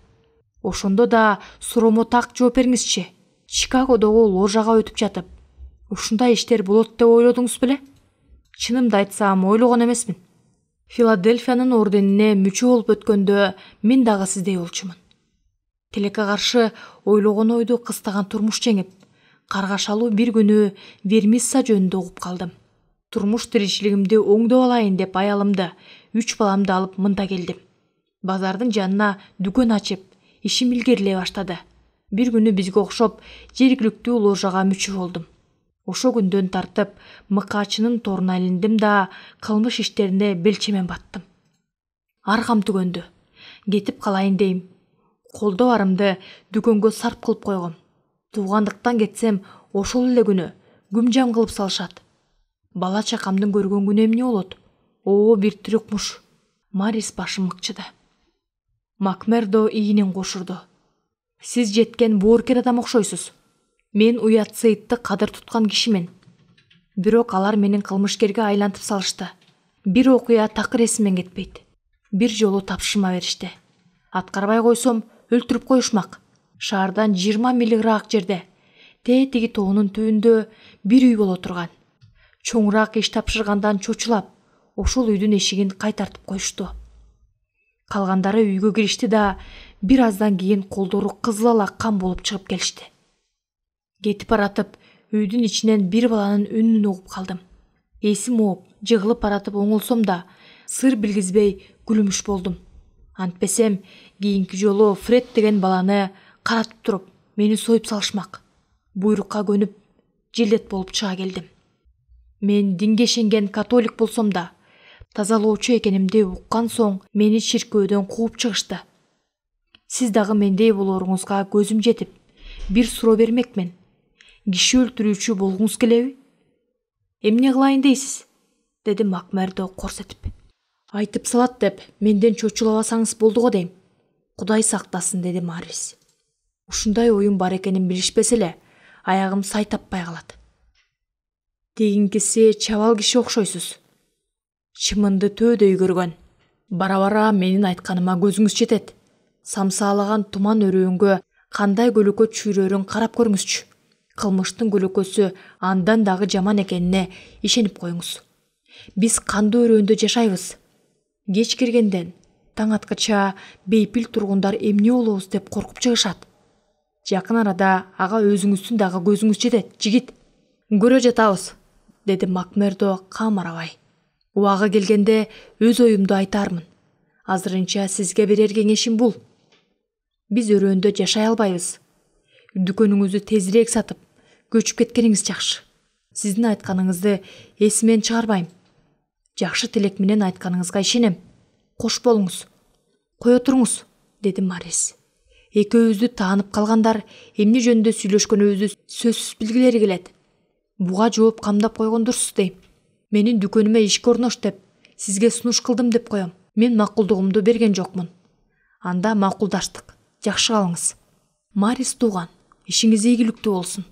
Ошондо да суроомо так жооп бериңизчи. Чикагодогу ложага өтүп жатып, ушундай иштер болот деп ойлодуңуз беле? Чынымды айтсам, ойлогон эмесмин. Филадельфиянын орденине мүчө болуп өткөндө мен дагы сиздей болчумун. Тилекке каршы ойлогон ойду кыстаган турмуш жеңип, каргашалуу бир күнү Вермисса жөнүндө угуп калдым. Турмуш тиричилигимди оңдоп алайын деп аялымды, 3 баламды алып мында келдим. Базардын жанына дүкөн ачып, ишим илгерилей баштады. Бир күнү бизге окшоп жергиликтүү ложага мүчө болдум. Ошо күндөн тартып мыкаачынын торуна илиндим да кылмыш иштерине белчемен баттым. Аргам түгөндү. Кетип калайын дейм. Колдо барымды дүкөнгө сарп кылып койгом. Туугандыктан кетсем ошол эле күнү күмжам кылып салышат. Бала чакамдын көргөн күнү эмне болот? Бир тирик муш. Марис башын мыкчыды. Макмердо ийинин кошурду. Сиз жеткен боорукер адам окшойсуз. Мен уят сыйтты кадыр туткан кишимен. Бирок алар менин кылмышкерге айлантып салышты. Бир окуя такыр эсимден кетпейт. Бир жолу тапшырма беришти. Аткарбай койсом өлтүрүп коюшмак. Шаардан 20 милиграак жерде, тетиги тоонун түбүндө бир үй боло турган. Чоңураак иш тапшыргандан чочулап, ошол үйдүн эшигин кайтартып коюшту. Калгандары үйгө киришти да бир аздан кийин колдору кызыл ала кан болуп чыгып келишти. Кетип баратып, үйдүн ичинен бир баланын үнүн угуп калдым. Эсим ооп, жыгылып баратып оңолсом да, сыр билгизбей күлүмүш болдум. Антпесем, кийинки жолу Фред деген баланы каратып туруп, мени союп салышмак. Буйрукка көнүп, жилет болуп чыга келдим. Мен динге ишенген католик болсом да, тазалоочу экенимди уккан соң мени чиркөөдөн кууп чыгышты. Сиз дагы мендей болоруңузга көзүм жетип, бир суроо бермекмен. Киши өлтүрүүчү болгуңуз келеби? Эмне кылайын дейсиз? Деди Макмердо корс этип. Айтып салат деп менден чочулабасаңыз болду го дейм. Кудай сактасын, деди Марис. Ушундай оюм бар экенин билишпесе эле, аягым сай таппай калат. Дегиңкиси чабал киши окшойсуз. Чымынды төөдөй көргөн. Бара-бара менин айтканыма көзүңүз жетет. Самсаалаган туман өрөөңгө кандай көлөкө чүйрөрүн карап көрүңүзчү. Кылмыштын көлөкөсү андан дагы жаман экенине ишенип коюңуз. Биз кандуу өрөөндө жашайбыз. Кеч киргенден таң аткача бейпил тургундар эмне болобуз деп коркуп чыгышат. Жакын арада ага өзүңүздүн дагы көзүңүз жетет, жигит. Көрө жатабыз, деди Макмердо камарабай. Убагы келгенде өз оюмду айтармын. Азырынча сизге берер кеңешим бул. Биз өрөөндө жашай албайбыз. Дүкөнүңүздү тезирээк сатып, көчүп кеткениңиз жакшы. Сиздин айтканыңызды эсимен чыгарбайм. Жакшы тилек менен айтканыңызга ишенем. Кош болуңуз. Кое туруңуз, деди Марис. Экөөбүздү таанып калгандар эмне жөнүндө сүйлөшкөнүбүздү сөзсүз билгилери келет. Буга жооп камдап койгондурсуз дейм. Менин дүкөнүмө ишке орнош деп, сизге сунуш кылдым деп коем. Мен макулдугумду берген жокмун. Анда макулдаштык. Жакшы калыңыз. Марис тууган, ишиңиз ийгиликтүү болсун.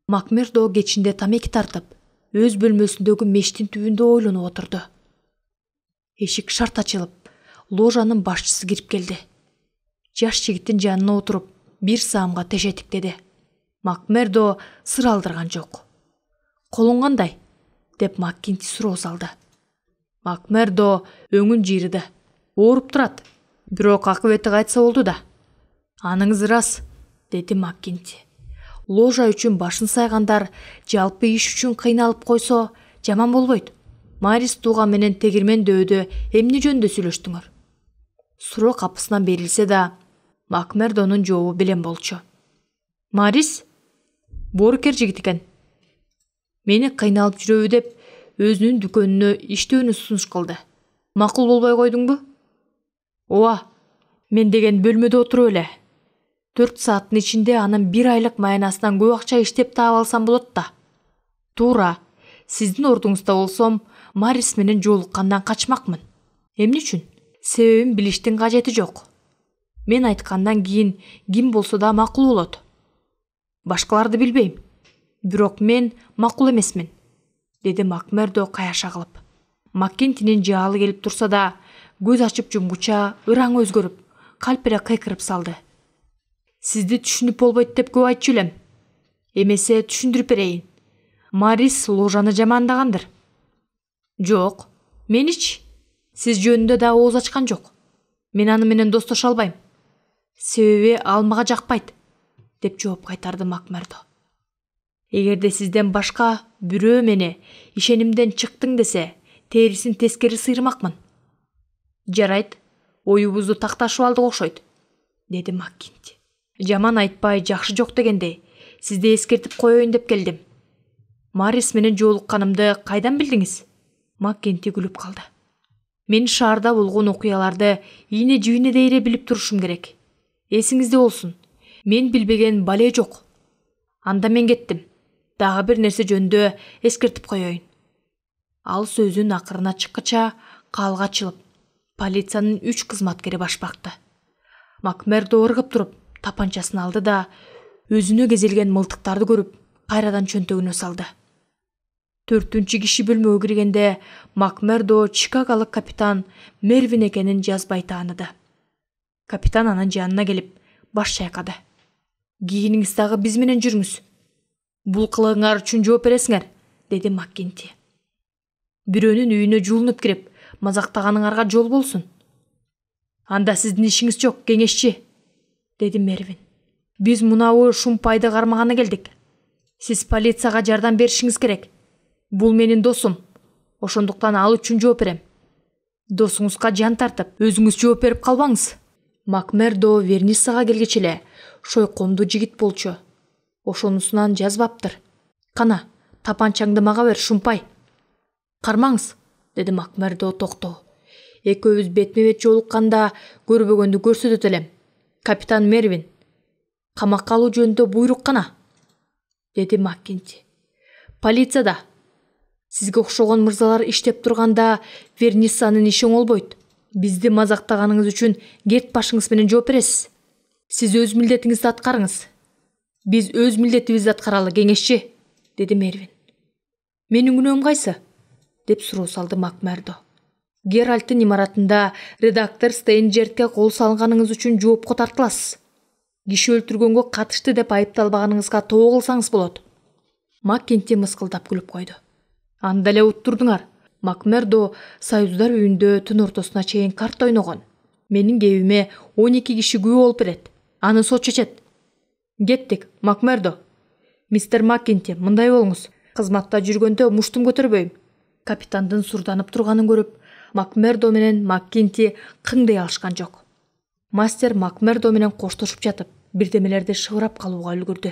Макмердо кечинде тамеки тартып, өз бөлмөсүндөгү мештин түбүндө ойлонуп отурду. Эшик шарт ачылып, ложанын башчысы кирип келди. Жаш жигиттин жанына отуруп, бир саамга теше тиктеди. Макмердо сыр алдырган жок. Колуң кандай? Деп Маккинти суроо салды. Макмердо өңүн жыйрыды. Ооруп турат. Бирок акыбети кайтса болду да. Аныңыз ырас, деди Маккинти. Ложа үчүн башын сайгандар жалпы иш үчүн кыйналып койсо жаман болбойт. Марис тууган менен тегирмен дөөдө эмне жөнүндө сүйлөштүңөр? Суроо капысынан берилсе да, Макмердонун жообу белем болчу. Марис боорукер жигит экен. Мени кыйналып жүрөбү деп өзүнүн дүкөнүнө иштөөнү сунуш кылды. Макул болбой койдуңбу? Ооба, мен деген бөлмөдө отуруп эле. 4 сааттын ичинде анын 1 айлык маянасынан көп акча иштеп таап алсам болот да. Туура, сиздин ордуңузда болсом, Марис менен жолуккандан качмакмын. Эмне үчүн? Себебин билиштин кажети жок. Мен айткандан кийин ким болсо да макул болот. Башкаларды билбейм. Бирок мен макул эмесмин, деди Макмердо каяша кылып. Маккинтинин жаалы келип турса да, көз ачып жумгуча ыраңы өзгөрүп, кальпере кыйкырып салды. Сизди түшүнүп болбойт деп көп айтчу элем. Эмесе түшүндүрүп берейин. Марис ложаны жамандагандыр. Жок, менич. Сиз жөнүндө да ооз ачкан жок. Мен аны менен достошо албайм. Себеби ал мага жакпайт, деп жооп кайтарды Макмердо. Эгерде сизден башка бирөө мени ишенимден чыктың десе, терисин тескери сыйырмакмын. Жарайт, оюбузду такташып алдык окшойт, деди Маккинти. Жаман айтпай жакшы жок дегендей, сизди эскертип коеюн деп келдим. Марис менен жолукканымды кайдан билдиңиз? Маккенти күлүп калды. Мен шаарда болгон окуяларды ийне жибине дейре билип турушум керек. Эсиңизде болсун. Мен билбеген бале жок. Анда мен кеттим. Дагы бир нерсе жөнүндө эскертип коеюн. Ал сөзүн акырына чыккыча калга ачылып, полициянын 3 кызматкери баш бакты. Макмердо ыргып туруп, тапанчасын алды да өзүнө кезелген мылтыктарды көрүп, кайрадан чөнтөгүнө салды. 4-киши киши бөлмөгө киргенде Макмердо Чикаголук капитан Мервин экенин жазбай тааныды. Капитан анын жанына келип, баш чайкады. Кийиниңиз дагы биз менен жүрүңүз. Бул кылыгыңар үчүн жооп бересиңер, деди Маккенти. Бирөөнүн үйүнө жуулунуп кирип, мазактаганыңарга жол болсун. Анда сиздин ишиңиз жок, кеңешчи, деди Мервин. Биз мунабу шумпайды кармаганы келдик. Сиз полицияга жардам беришиңиз керек. Бул менин досум. Ошондуктан ал үчүн жооп берем. Досуңузга жан тартып, өзүңүз жооп берип калбаңыз. Макмердо Верниссага келгече эле шойкомду жигит болчу. Ошонусунан жазбаптыр. Кана, тапанчаңды мага бер, шумпай. Кармаңыз, деди Макмердо токтоо. Экөөбүз бетме-бет жолукканда көрбөгөндү көрсөтөт элем. Капитан Мервин, камакка алуу жөнүндө буйрук кана, деди Маккенти. Полицияда. Сизге окшогон мырзалар иштеп турганда Верниссанын иши оңолбойт. Бизди мазактаганыңыз үчүн керт башыңыз менен жооп бересиз. Сиз өз милдетиңизди аткарыңыз. Биз өз милдетибизди аткаралы, кеңешчи, деди Мервин. Менин күнөөм кайсы? Деп суроо салды Макмердо. Геральттын имаратында редактор Стейнджертке кол салганыңыз үчүн жоопко тартыласыз. Киши өлтүргөнгө катышты деп айыпталбаганыңызга тоо кылсаңыз болот. Маккенти мыскылдап күлүп койду. Анда эле уттурдуңар. Макмердо Союздар үйүндө түн ортосуна чейин карта ойногон. Менин кебиме 12 киши күбө болуп берет. Аны сот чечет. Кеттик, Макмердо. Мистер Маккенти, мындай болуңуз. Кызматта жүргөндө муштум көтөрбөйм. Капитандын сурданып турганын көрүп, Макмердо менен Маккенти кыңдей алышкан жок. Мастер Макмердо менен коштошуп жатып, бирдемелерди шыбырап калууга үлгүрдү.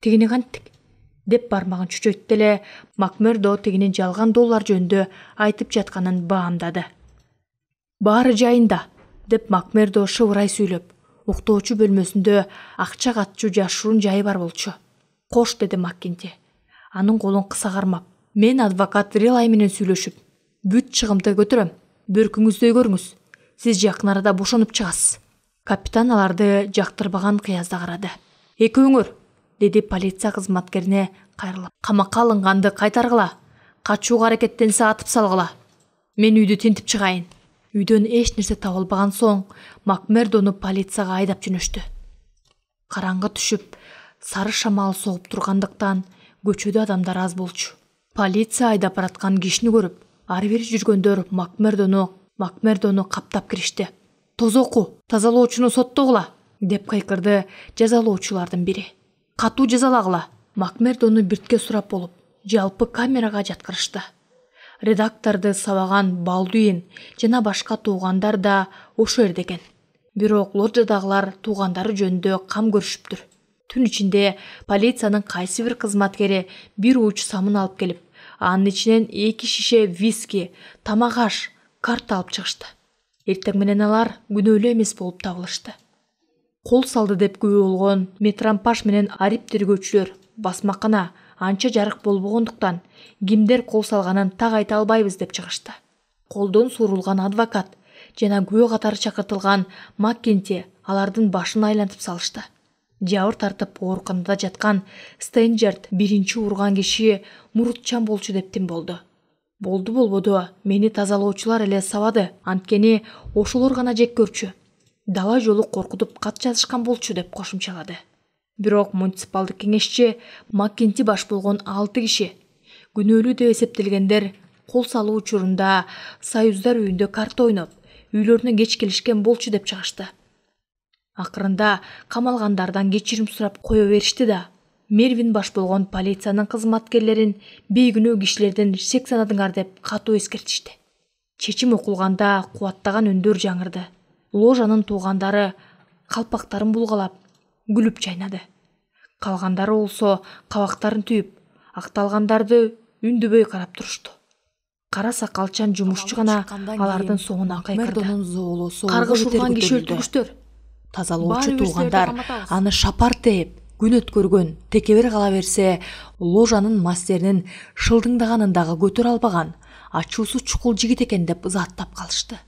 Тигини канттик? Деп бармагын чүчөттү эле Макмердо тигинин жалган доллар жөнүндө айтып жатканын баамдады. Баары жайында, деп Макмердо шыбырай сүйлөп, уктоочу бөлмөсүндө акча катчу жашыруун жайы бар болчу. Кош, деди Маккенти. Анын колун кыса кармап, мен адвокат Рилай менен сүйлөшүп, бүт чыгымды көтөрөм. Бөркүңүздү көрүңүз. Сиз жакын арада бошонуп чыгасыз. Капитан аларды жактырбаган кыязда карады. Экөөңөр, деди полиция кызматкерине кайрылып. Камакка алынганды кайтаргыла. Качууга аракеттенсе атып салгыла. Мен үйдү тинтип чыгайын. Үйдөн эч нерсе табылбаган соң Макмердону полицияга айдап жөнөштү. Караңгы түшүп, сары шамал согуп тургандыктан көчөдө адамдар аз болчу. Полиция айдап бараткан кишини көрүп, ары бери жүргөндөр Макмердону каптап киришти. Тозоку, тазалоочуну соттогула, деп кайкырды жазалоочулардын бири. Катуу жазалагыла. Макмердону биртке сурап болуп, жалпы камерага жаткырышты. Редакторду сабаган Балдуин жана башка туугандар да ошо жерде экен. Бирок лоджиядагылар туугандары жөнүндө кам көрүшүптүр. Түн ичинде полициянын кайсы бир кызматкери бир уч самын алып келип, анын ичинен 2 шише виски, тамак аш, карта алып чыгышты. Эртең менен алар күнөөлүү эмес болуп табылышты. Кол салды деп күбө болгон Метрампаш менен Арип тергөөчүлөр басмакана анча жарык болбогондуктан кимдер кол салганын так айта албайбыз деп чыгышты. Колдон суурулган адвокат жана күбө катары чакыртылган Маккенти алардын башын айлантып салышты. Жабыр тартып ооруканада жаткан Стейнджерт биринчи урган киши Мурутчан болчу деп тим болду. Болбоду, мени тазалоочулар эле сабады, анткени ошолор гана жек көрчү. Дала жолу коркутуп кат жазышкан болчу деп кошумчалады. Бирок муниципалдык кеңешчи Маккенти баш болгон 6 киши күнөөлүү деп эсептелгендер кол салуу учурунда Союздар үйүндө карта ойноп, үйлөрүнө кеч келишкен болчу деп чыгышты. Акырында камалгандардан кечирим сурап кое беришти да, Мервин баш болгон полициянын кызматкерлерин бейгүнөө кишилердин шек санадыңар деп катуу эскертишти. Чечим окулганда кубаттаган үндөр жаңырды. Ложанын туугандары калпактарын булгалап, күлүп жайнады. Калгандары болсо кабактарын түйүп, Акталгандарды үндүбөй карап турушту. Кара сакалчан жумушчу гана алардын соңуна кайкырды. Каргыш урган киши өлтүргүчтөр. Тазалоочу туугандар аны шапар тээп, күн өткөргөн, текебер кала берсе, ложанын мастеринин шылдыңдаганын дагы көтөрө албаган, ачуусу чукул жигит экен деп ызааттап калышты.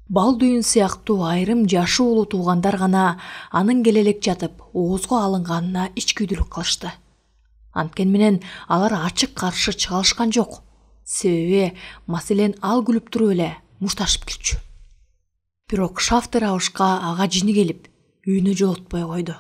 Балдүйүн сыяктуу айрым жашы улуу туугандар гана анын келелек жатып, оозго алынганына ичкүйдүлүк кылышты. Анткени менен алар ачык каршы чыга алышкан жок. Себеби маселен ал күлүп туруп эле мушташып кирчү. Бирок Шафтер абышка ага жини келип, үйүнө жолотпой койду.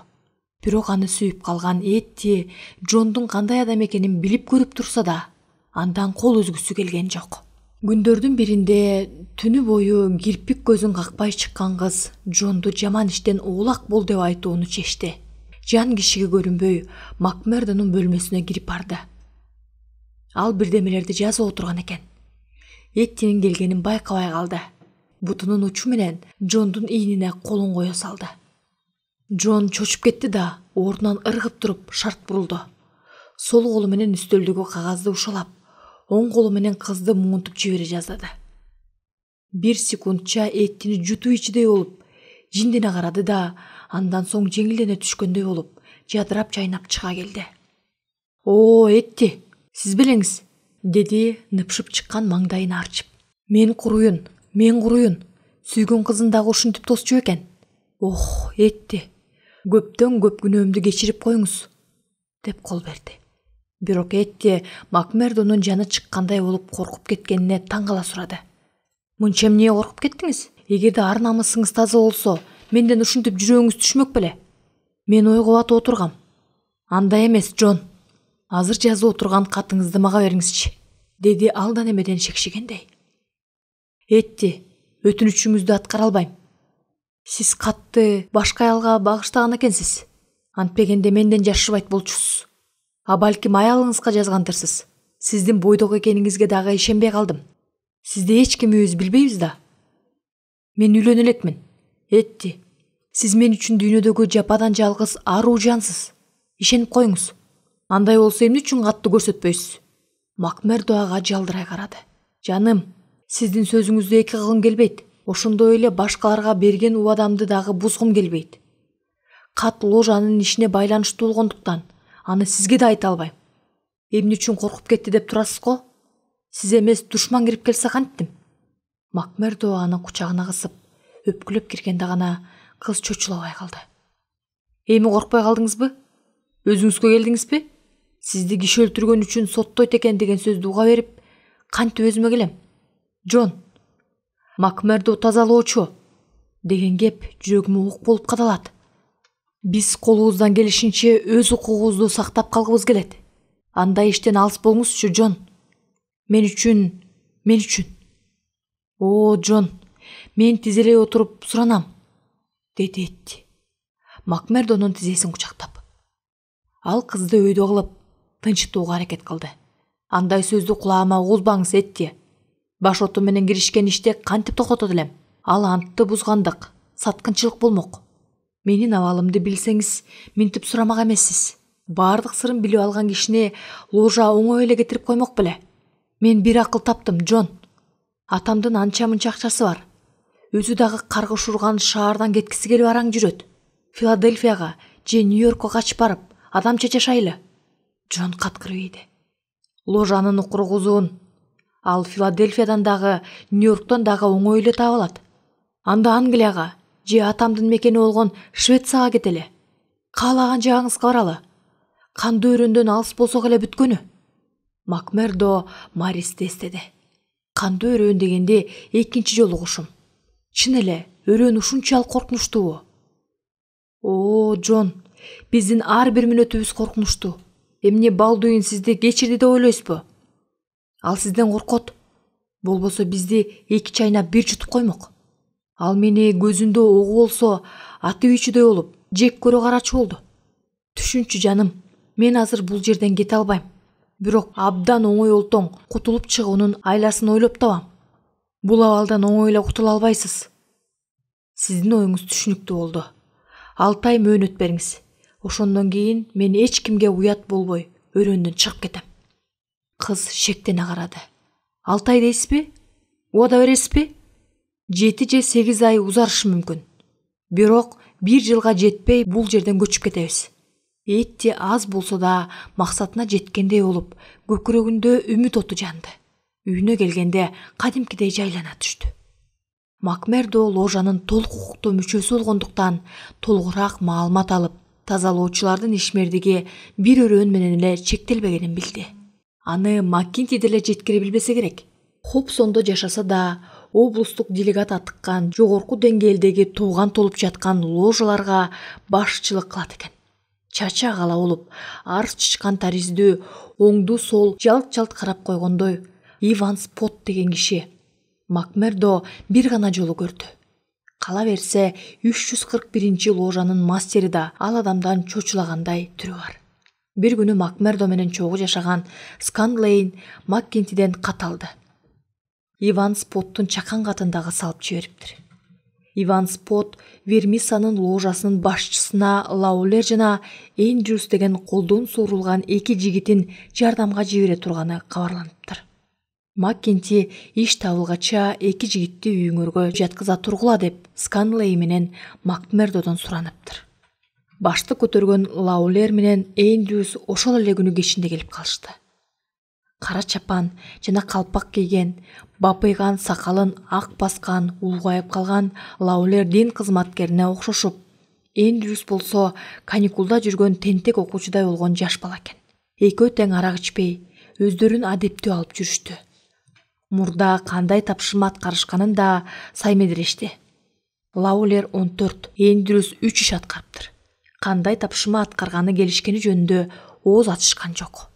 Бирок аны сүйүп калган Этти Джондун кандай адам экенин билип көрүп турса да, андан кол үзгүсү келген жок. Күндөрдүн биринде түнү бою кирпик көзүн какпай чыккан кыз Джонду жаман иштен оолак бол деп айтууну чечти. Жан кишиге көрүнбөй Макмердонун бөлмөсүнө кирип барды. Ал бирдемелерди жазып отурган экен. Эттинин келгенин байкабай калды. Бутунун учу менен Джондун ийнине колун кое салды. Джон чочуп кетти да, ордунан ыргып туруп шарт бурулду. Сол колу менен үстөлдөгү кагазды ушалап, оң колу менен кызды муунтуп жибере жаздады. Бир секундча Эттини жутуу ичидей болуп, жиндене карады да, андан соң жеңилдене түшкөндөй болуп, жадырап жайнап чыга келди. «О, Этти, сиз белеңиз», деди ныпшып чыккан маңдайын арчып. Мен куруюн. Сүйгөн кызын дагы ушинтип тосчу экен. Ох, Этти, көптөн көп күнөөмдү кечирип коюңуз, деп кол берди. Бирок Этти Макмердонун жаны чыккандай болуп коркуп кеткенине таң кала сурады. Мынча эмне коркуп кеттиңиз? Эгерде ар намысыңыз таза болсо, менден ушинтип жүрөгүңүз түшмөк беле? Мен ойго батып отургам. Андай эмес, Джон. Азыр жазып отурган катыңызды мага бериңизчи, деди алдан эмеден шекшигендей. Этти, өтүнүчүңүздү аткара албайм. Сиз катты башка аялга багыштаган экенсиз. Антпегенде менден жашырбайт болчусуз. А балким аялыңызга жазгандырсыз. Сиздин бойдок экениңизге дагы ишенбей калдым. Сизди эч кимибиз билбейбиз да. Мен үйлөнө элекмин. Этти, сиз мен үчүн дүйнөдөгү жападан жалгыз аруу жансыз. Ишенип коюңуз. Андай болсо эмне үчүн катты көрсөтпөйсүз? Макмердо ага жалдырай карады. Жаным, сиздин сөзүңүздү эки кылгым келбейт. Ошондой эле башкаларга берген убадамды дагы бузгум келбейт. Кат ложанын ишине байланыштуу болгондуктан аны сизге да айта албайм. Эмне үчүн коркуп кетти деп турасыз го? Сиз эмес, душман кирип келсе кантиптим? Макмердо аны кучагына кысып, өпкүлөп киргенде гана кыз чочулабай калды. Эми коркпой калдыңызбы? Өзүңүзгө келдиңизби? Сизди киши өлтүргөн үчүн соттойт экен деген сөздү уга берип, кантип өзүмө келем? Джон, Макмердо тазалоочу деген кеп жүрөгүмө ук болуп кадалат. Биз колубуздан келишинче өз укугубузду сактап калгыбыз келет. Андай иштен алыс болуңузчу, Джон. Мен үчүн. О, Джон, мен тизелей отуруп суранам, деди Этти, Макмердонун тизесин кучактап. Ал кызды өйдө кылып, тынчытууга аракет кылды. Андай сөздү кулагыма угузбаңыз, Этти. Баш оту менен киришкен иште кантип токотот элем? Ал антты бузгандык, саткынчылык болмок. Менин абалымды билсеңиз, минтип сурамак эмессиз. Бардык сырын билип алган кишини ложа оңой эле кетирип коймок беле. Мен бир акыл таптым, Джон. Атамдын анча-мынча акчасы бар. Өзү дагы каргыш урган шаардан кеткиси келип араң жүрөт. Филадельфияга же Нью-Йоркко качып барып, адам чачашайлы. Джон каткырып ийди. Ложанын укургузуун ал Филадельфиядан дагы, Нью-Йорктон дагы оңой эле таап алат. Анда Англияга же атамдын мекени болгон Швецияга кетели. Каалаган жагыңызга баралы. Канды өрөндөн алыс болсок эле бүткөнү. Макмердо Маристи эстеди. Канды өрөөн дегенде экинчи жолу угушум. Чын эле, өрөөн ушунчалык коркунучтуубу? О, Джон, биздин ар бир мүнөтүбүз коркунучтуу. Эмне балдүйүн сизди кечирди деп ойлойсузбу? Ал сизден коркот. Болбосо бизди эки чайнап бир жутуп коймок. Ал мени көзүндө огу болсо аты үйчүдөй болуп, жек көрө карачу болду. Түшүнчү, жаным, мен азыр бул жерден кете албайм. Бирок абдан оңой олтоң кутулуп чыгуунун айласын ойлоп табам. Бул абалдан оңой эле кутула албайсыз. Сиздин оюңуз түшүнүктүү болду. 6 ай мөөнөт бериңиз. Ошондон кийин мен эч кимге уят болбой өрөөндөн чыгып кетем. кыз шектене карады. 6 ай дейсизби? Убада бересизби? 7 же 8 ай узарышы мүмкүн. Бирок 1 жылга жетпей бул жерден көчүп кетебиз. Этти аз болсо да максатына жеткендей болуп, көкүрөгүндө үмүт оту жанды. Үйүнө келгенде кадимкидей жайлана түштү. Макмердо ложанын толук укуктуу мүчөсү болгондуктан толугураак маалымат алып, тазалоочулардын ишмердиги бир өрөөн менен эле чектелбегенин билди. Аны Маккинти деле жеткире билбесе керек. Хобсондо жашаса да, облустук делегат атыккан жогорку деңгээлдеги тууган толуп жаткан ложаларга башчылык кылат экен. Чача кала болуп, арс чычкан таризиздүү оңду сол жалт-жалт карап койгондой Иван Спот деген киши Макмердо бир гана жолу көрдү. Кала берсе 341 ложанын мастери да ал адамдан чочулагандай түрү бар. Бир күнү Макмердо менен чогуу жашаган Сканлейн Маккинтиден кат алды. Иван Споттун чакан катын дагы салып жибериптир. Иван Спот Вермисанын ложасынын башчысына Лаулер жана Эндрюс деген колдон суурулган 2 жигитин жардамга жибере турганы кабарланыптыр. Маккинти иш табылгача 2 жигитти үйүңөргө жаткыза тургула деп Сканлей менен Макмердодон сураныптыр. Башты көтөргөн Лаулер менен Эндрюс ошол эле күнү кечинде келип калышты. Кара чапан жана калпак кийген, бапыйган сакалын ак баскан, улгайып калган Лаулер дин кызматкерине окшошуп, Эндрюс болсо каникулда жүргөн тентек окуучудай болгон жаш бала экен. Экөө тең арак ичпей, өздөрүн адептүү алып жүрүштү. Мурда кандай тапшырма аткарышканын да саймедирешти. Лаулер 14, Эндрюс 3 иш аткарыптыр. Кандай тапшырма аткарганы келишкени жөнүндө ооз ачышкан жок.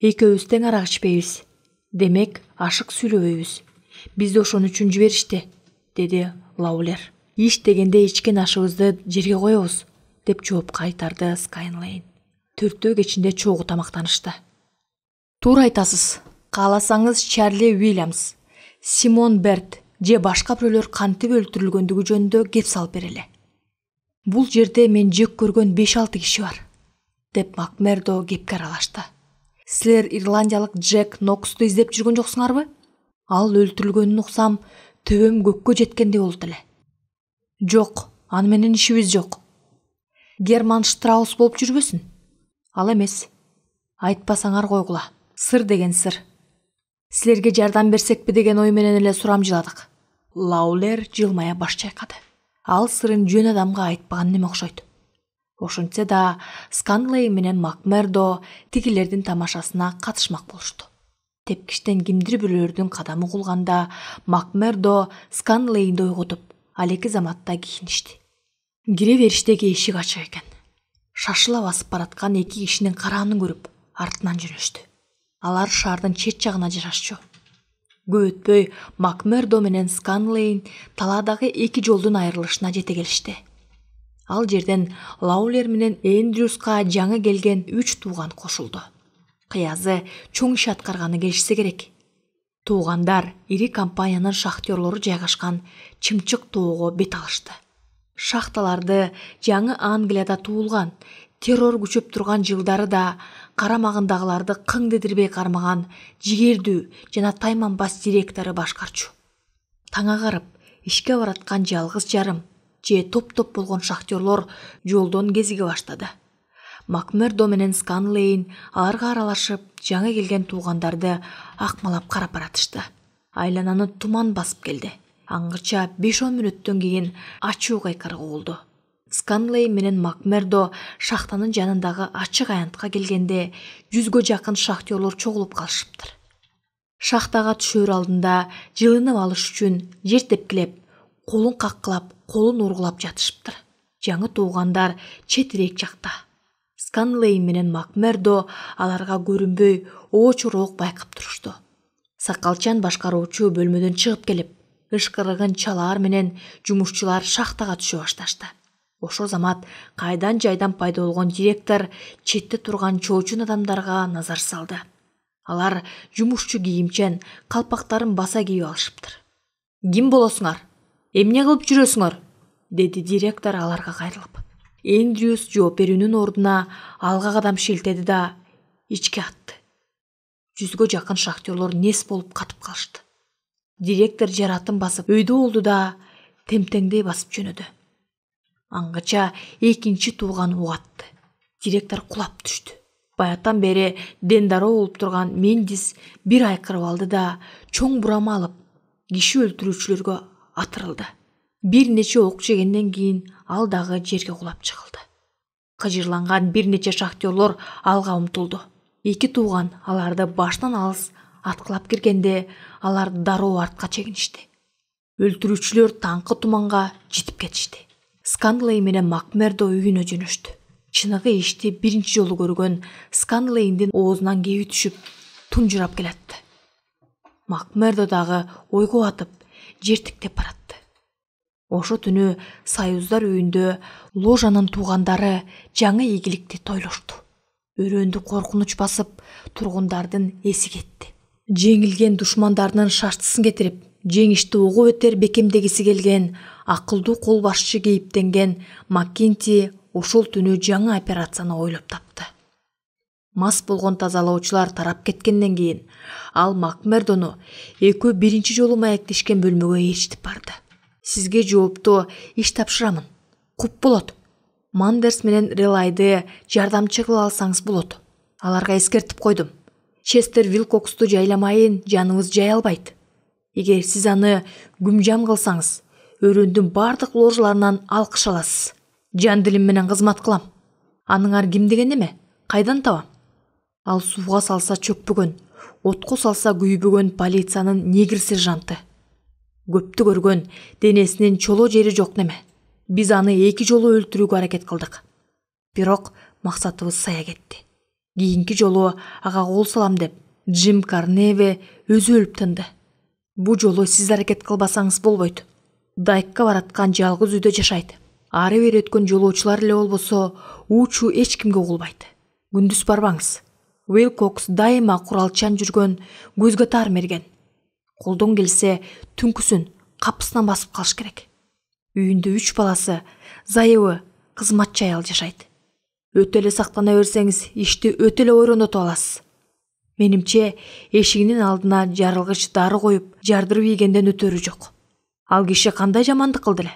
Экөөбүз тең арак ичпейбиз. Демек, ашык сүйлөбөйбүз. Бизди ошон үчүн жиберишти, деди Лаулер. Иш дегенде ичкен ашыбызды жерге коебуз, деп жооп кайтарды Сканлейн. Төртөө кечинде чогуу тамактанышты. Туура айтасыз. Кааласаңыз Чарли Уильямс, Симон Берт же башка бирөөлөр кантип өлтүрүлгөндүгү жөнүндө кеп салып берели. Бул жерде мен жек көргөн 5-6 киши бар, деп Макмердо кепке аралашты. Силер ирландиялык Джек Ноксту издеп жүргөн жоксуңарбы? Ал өлтүрүлгөнүн уксам, төбөм көккө жеткендей болот эле. Жок, аны менен ишибиз жок. Герман Штраус болуп жүрбөсүн? Ал эмес. Айтпасаңар койгула. Сыр деген сыр. Силерге жардам берсекпи деген ой менен эле сурамжыладык. Лаулер жылмая баш чайкады. Ал сырын жөн адамга айтпаган неме окшойт. Ошентсе да Сканлей менен Макмердо тигилердин тамашасына катышмак болушту. Тепкиштен кимдир бирөөлөрдүн кадамы кулганда Макмердо Сканлейнди ойготуп, алеки заматта кийиништи. Кире бериштеги эшик ачык экен. Шашыла басып бараткан 2 кишинин караанын көрүп, артынан жөнөштү. Алар шаардын чет жагына жашашчу. Көп өтпөй Макмердо менен Сканлейн талаадагы 2 жолдун айрылышына жете келишти. Ал жерден Лаулер менен Эндрюска жаңы келген 3 тууган кошулду. Кыязы чоң иш аткарганы келишсе керек. Туугандар ири компаниянын шахтерлору жайгашкан Чымчык тоого бет алышты. Шахталарды жаңы Англияда туулган, террор күчөп турган жылдары да карамагындагыларды кың дедирбей кармаган жигердүү жана тайманбас директору башкарчу. Таңа карап ишке бараткан жалгыз жарым же топ-топ болгон шахтерлор жолдон кезиге баштады. Макмердо менен Сканлейн аларга аралашып, жаңы келген туугандарды акмалап карап баратышты. Айлананы туман басып келди. Аңгыча 5-10 мүнөттөн кийин ачуу кайкырык угулду. Сканлей менен Макмердо шахтанын жанындагы ачык аянтка келгенде 100гө жакын шахтерлор чогулуп калышыптыр. Шахтага түшөр алдында жылынып алыш үчүн жер тепкилеп, колун каккылап, колун ургулап жатышыптыр. Жаңы туугандар четирээк жакта. Сканлей менен Макмердо аларга көрүнбөй, очороок байкап турушту. Сакалчан башкаруучу бөлмөдөн чыгып келип, ышкырыгын чалаар менен жумушчулар шахтага түшө башташты. Ошол замат кайдан жайдан пайда болгон директор четте турган чоочун адамдарга назар салды. Алар жумушчу кийимчен калпактарын баса кийип алышыптыр. Ким болосуңар? Эмне кылып жүрөсүңөр? Деди директор аларга кайрылып. Эндрюс жооп берүүнүн ордуна алга кадам шилтеди да ичке атты. 100гө жакын шахтерлор нес болуп катып калышты. Директор жаратын басып өйдө болду да темтеңдей басып жөнөдү. Аңгача экинчи тууган угатты. Директор кулап түштү. Баяттан бери дендароо болуп турган Мендис бир айкырып алды да чоң бурама алып киши өлтүрүүчүлөргө атырылды. Бир нече ок жегенден кийин ал дагы жерге кулап чыгылды. Кыжырланган бир нече шахтерлор алга умтулду. Эки тууган аларды баштан алыс аткылап киргенде алар дароо артка чегиништи. Өлтүрүүчүлөр таңкы туманга жетип кетишти. Сканлей менен Макмердо үйүнө жөнөштү. Чыныгы ишти биринчи жолу көргөн Сканлейдин оозунан кеби түшүп тунжурап келатты. Макмердо дагы ойго батып жертиктеп баратты. Ошо түнү Союздар үйүндө ложанын туугандары жаңы ийгиликти тойлошту. Өрөөндү коркунуч басып, тургундардын эси кетти. Жеңилген душмандарынын шаштысын кетирип, жеңишти угуп өтер бекемдегиси келген акылдуу кол башчы кейиптенген Маккинти ошол түнү жаңы операцияны ойлоп тапты. Мас болгон тазалоочулар тарап кеткенден кийин ал Макмердону экөө биринчи жолу маектешкен бөлмөгө ээрчитип барды. Сизге жооптуу иш тапшырамын. Куп болот. Мандерс менен Релайды жардамчы кыла алсаңыз болот. Аларга эскертип койдум. Честер Вилкоксту жайламайын жаныбыз жай албайт. Эгер сиз аны күмжам кылсаңыз, өрөөндүн бардык ложаларынан алкыш аласыз. Жан дилим менен кызмат кылам. Аныңар ким деген эме? Кайдан табам? Ал сууга салса чөкпөгөн, отко салса күйбөгөн полициянын негр сержанты. Көптү көргөн, денесинин чоло жери жок неме. Биз аны 2 жолу өлтүрүүгө аракет кылдык. Бирок максатыбыз сая кетти. Кийинки жолу ага кол салам деп Джим Карневе өзү өлүп тынды. Бу жолу сиз аракет кылбасаңыз болбойт. Дайкка бараткан жалгыз үйдө жашайт. Ары бери өткөн жолоочулар эле болбосо, уучу эч кимге угулбайт. Күндүз барбаңыз. Уилкокс дайыма куралчан жүргөн, көзгө таар мерген. Колдон келсе, түнкүсүн капысынан басып калыш керек. Үйүндө 3 баласы, зайыбы, кызматчы аял жашайт. Өтө эле сактана берсеңиз, ишти өтө эле ойрондотуп аласыз. Менимче, эшигинин алдына жарылгыч дары коюп, жардырып ийгенден өтөрү жок. Ал киши кандай жамандык кылды эле?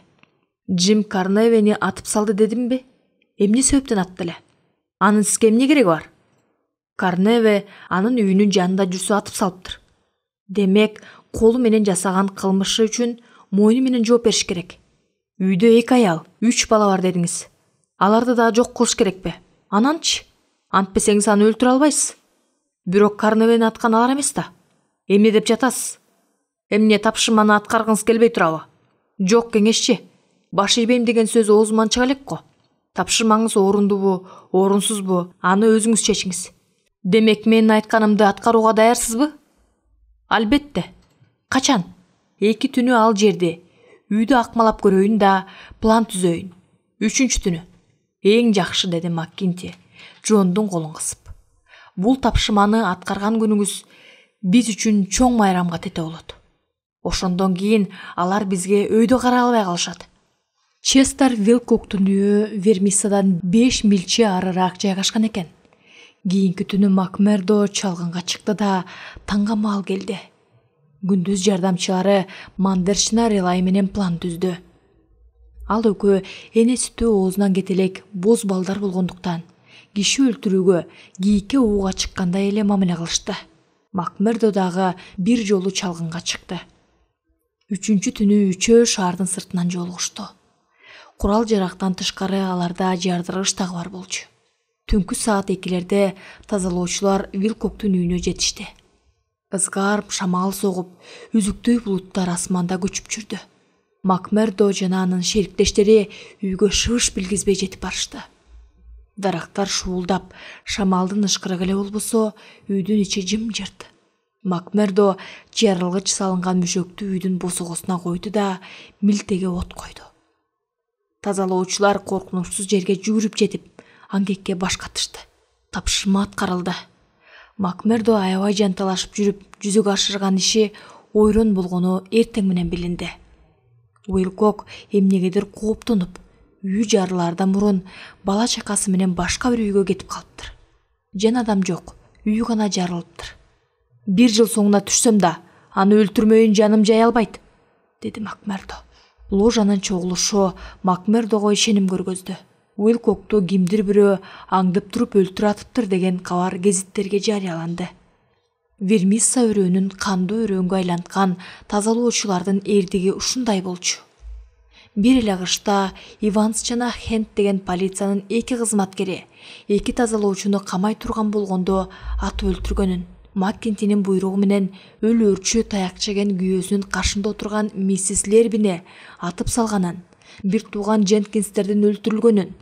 Джим Карневени атып салды дедимби? Эмне себептен атты эле? Анын сизге эмне кереги бар? Карневе анын үйүнүн жанында жүрсө атып салыптыр. Демек, колу менен жасаган кылмышы үчүн мойну менен жооп бериш керек. Үйдө 2 аял, 3 бала бар дедиңиз. Аларды да жок кылыш керекпи? Ананчы? Антпесеңиз аны өлтүрө албайсыз. Бирок Карневени аткан алар эмес да. Эмне деп жатасыз? Эмне тапшырманы аткаргыңыз келбей турабы? Жок кеңешчи. Баш ийбейм деген сөз оозуман чыга элек го. Тапшырмаңыз орундубу, орунсузбу, аны өзүңүз чечиңиз. Демек, менин айтканымды аткарууга даярсызбы? Албетте. Качан? 2 түнү ал жерде. Үйдү акмалап көрөйүн да, план түзөйүн. 3-чү түнү. Эң жакшы, деди Маккинти, Джондун колун кысып. Бул тапшырманы аткарган күнүңүз биз үчүн чоң майрамга тете болот. Ошондон кийин алар бизге өйдө карай албай калышат. Честер Вилкоктун үйү Вермиссадан 5 милче арыраак жайгашкан экен. Кийинки түнү Макмердо чалгынга чыкты да таңга маал келди. Күндүз жардамчылары Мандершина Релай менен план түздү. Ал экөө эне сүтү оозунан кете элек боз балдар болгондуктан киши өлтүрүүгө кийикке ууга чыккандай эле мамиле кылышты. Макмердо дагы бир жолу чалгынга чыкты. 3-чү түнү үчөө шаардын сыртынан жолугушту. Курал жарактан тышкары аларда жардыргыч дагы бар болчу. Түнкү саат 2-лерде тазалоочулар Вилкоктун үйүнө жетишти. Ызгаарып шамал согуп, үзүктөй булуттар асманда көчүп жүрдү. Макмердо жана анын шериктештери үйгө шыбыш билгизбей жетип барышты. Дарактар шуулдап, шамалдын ышкырыгы эле болбосо, үйдүн ичи жымжырт. Макмердо жарылгыч салынган мүшөктү үйдүн босогосуна койду да милтеге от койду. Тазалоочулар коркунучсуз жерге жүгүрүп жетип, аңгекке баш катышты. Тапшырма аткарылды. Макмердо аябай жанталашып жүрүп, жүзүгө ашырган иши ойрон болгону эртең менен билинди. Уилкок эмнегедир кооптонуп, үйү жарылаардан мурун бала чакасы менен башка бир үйгө кетип калыптыр. Жан адам жок, үй гана жарылыптыр. 1 жыл соңуна түшсөм да, аны өлтүрмөйүн жаным жай албайт, деди Макмердо. Ложанын чогулушу Макмердого ишеним көргөздү. Уилкокту кимдир бирөө аңдып туруп өлтүрүп атыптыр деген кабар гезиттерге жарыяланды. Вермисса өрөөнүн кандуу өрөөнгө айланткан тазалоочулардын эрдиги ушундай болчу. Бир эле кышта Иванс жана Хент деген полициянын 2 кызматкери 2 тазалоочуну камай турган болгондо атып өлтүргөнүн, Маккентинин буйругу менен өлү өрчү таяк жеген күйөөсүнүн кашында отурган миссис Лербини атып салганын, бир тууган Дженкинстердин өлтүрүлгөнүн,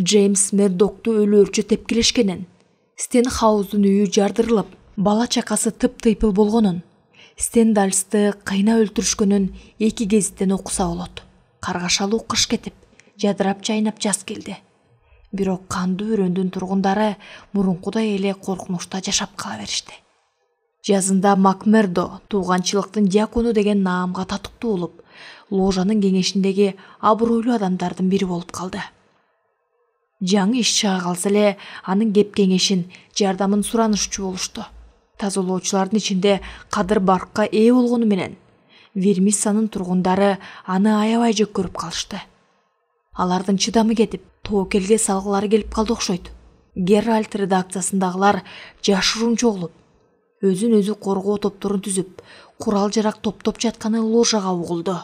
Джеймс Мердокту өлү өрчү тепкилешкенин, Стенхауздун үйү жардырылып, бала чакасы тып-тыйпыл болгонун, Стендальсты кыйнап өлтүрүшкөнүн 2 гезиттен окуса болот. Каргашалуу кыш кетип, жадырап жайнап жаз келди. Бирок кандуу өрөөндүн тургундары мурункудай эле коркунучта жашап кала беришти. Жазында Макмердо тууганчылыктын дьякону деген наамга татыктуу болуп, ложанын кеңешиндеги абройлуу адамдардын бири болуп калды. Жаңы иш чыга калса эле анын кеп кеңешин, жардамын суранышчу болушту. Тазалоочулардын ичинде кадыр баркка ээ болгону менен Вермиссанын тургундары аны аябай жек көрүп калышты. Алардын чыдамы кетип, тоокелге салгылары келип калды окшойт. Геральт редакциясындагылар жашыруун чогулуп, өзүн өзү коргоо топторун түзүп, курал-жарак топтоп жатканы ложага угулду.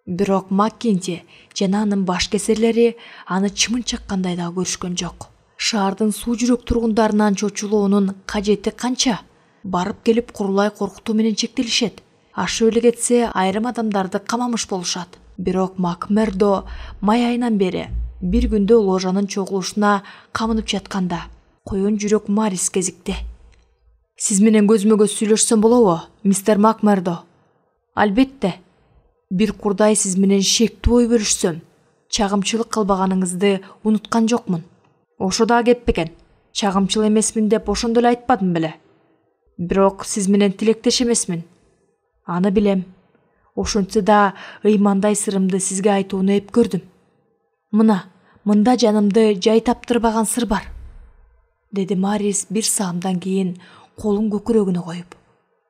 Бирок Маккенти жана анын баш кесирлери аны чымын чаккандай да көрүшкөн жок. Шаардын суу жүрөк тургундарынан чочулоонун кажети канча? Барып келип курулай коркутуу менен чектелишет. Ашып эле кетсе, айрым адамдарды камамыш болушат. Бирок Макмердо май айынан бери бир күндө ложанын чогулушуна камынып жатканда коен жүрөк Марис кезикти. Сиз менен көзмө көз сүйлөшсөм болобу, мистер Макмердо? Албетте. Бир курдай сиз менен шектүү ой бөлүшсөм, чагымчылык кылбаганыңызды унуткан жокмун. Ошо да кеп бекен. Чагымчыл эмесмин деп ошондо эле айтпадым беле. Бирок сиз менен тилектеш эмесмин. Аны билем. Ошентсе да ыймандай сырымды сизге айтууну эп көрдүм. Мында жанымды жай таптырбаган сыр бар, деди Марис бир саамдан кийин колун көкүрөгүнө коюп.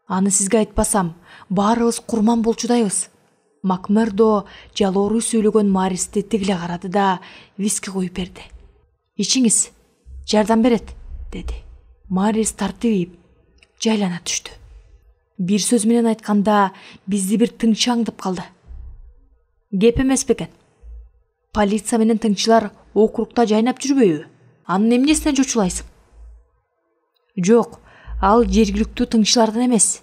Аны сизге айтпасам, баарыбыз курман болчудайбыз. Макмердо жалооруу сүйлөгөн Маристи тигиле карады да виски коюп берди. Ичиңиз, жардам берет, деди. Марис тартып жайлана түштү. Бир сөз менен айтканда, бизди бир тыңчы аңдып калды. Кеп эмес бекен. Полиция менен тыңчылар округта жайнап жүрбөйбү? Анын эмнесине чочулайсың? Жок, ал жергиликтүү тыңчылардан эмес.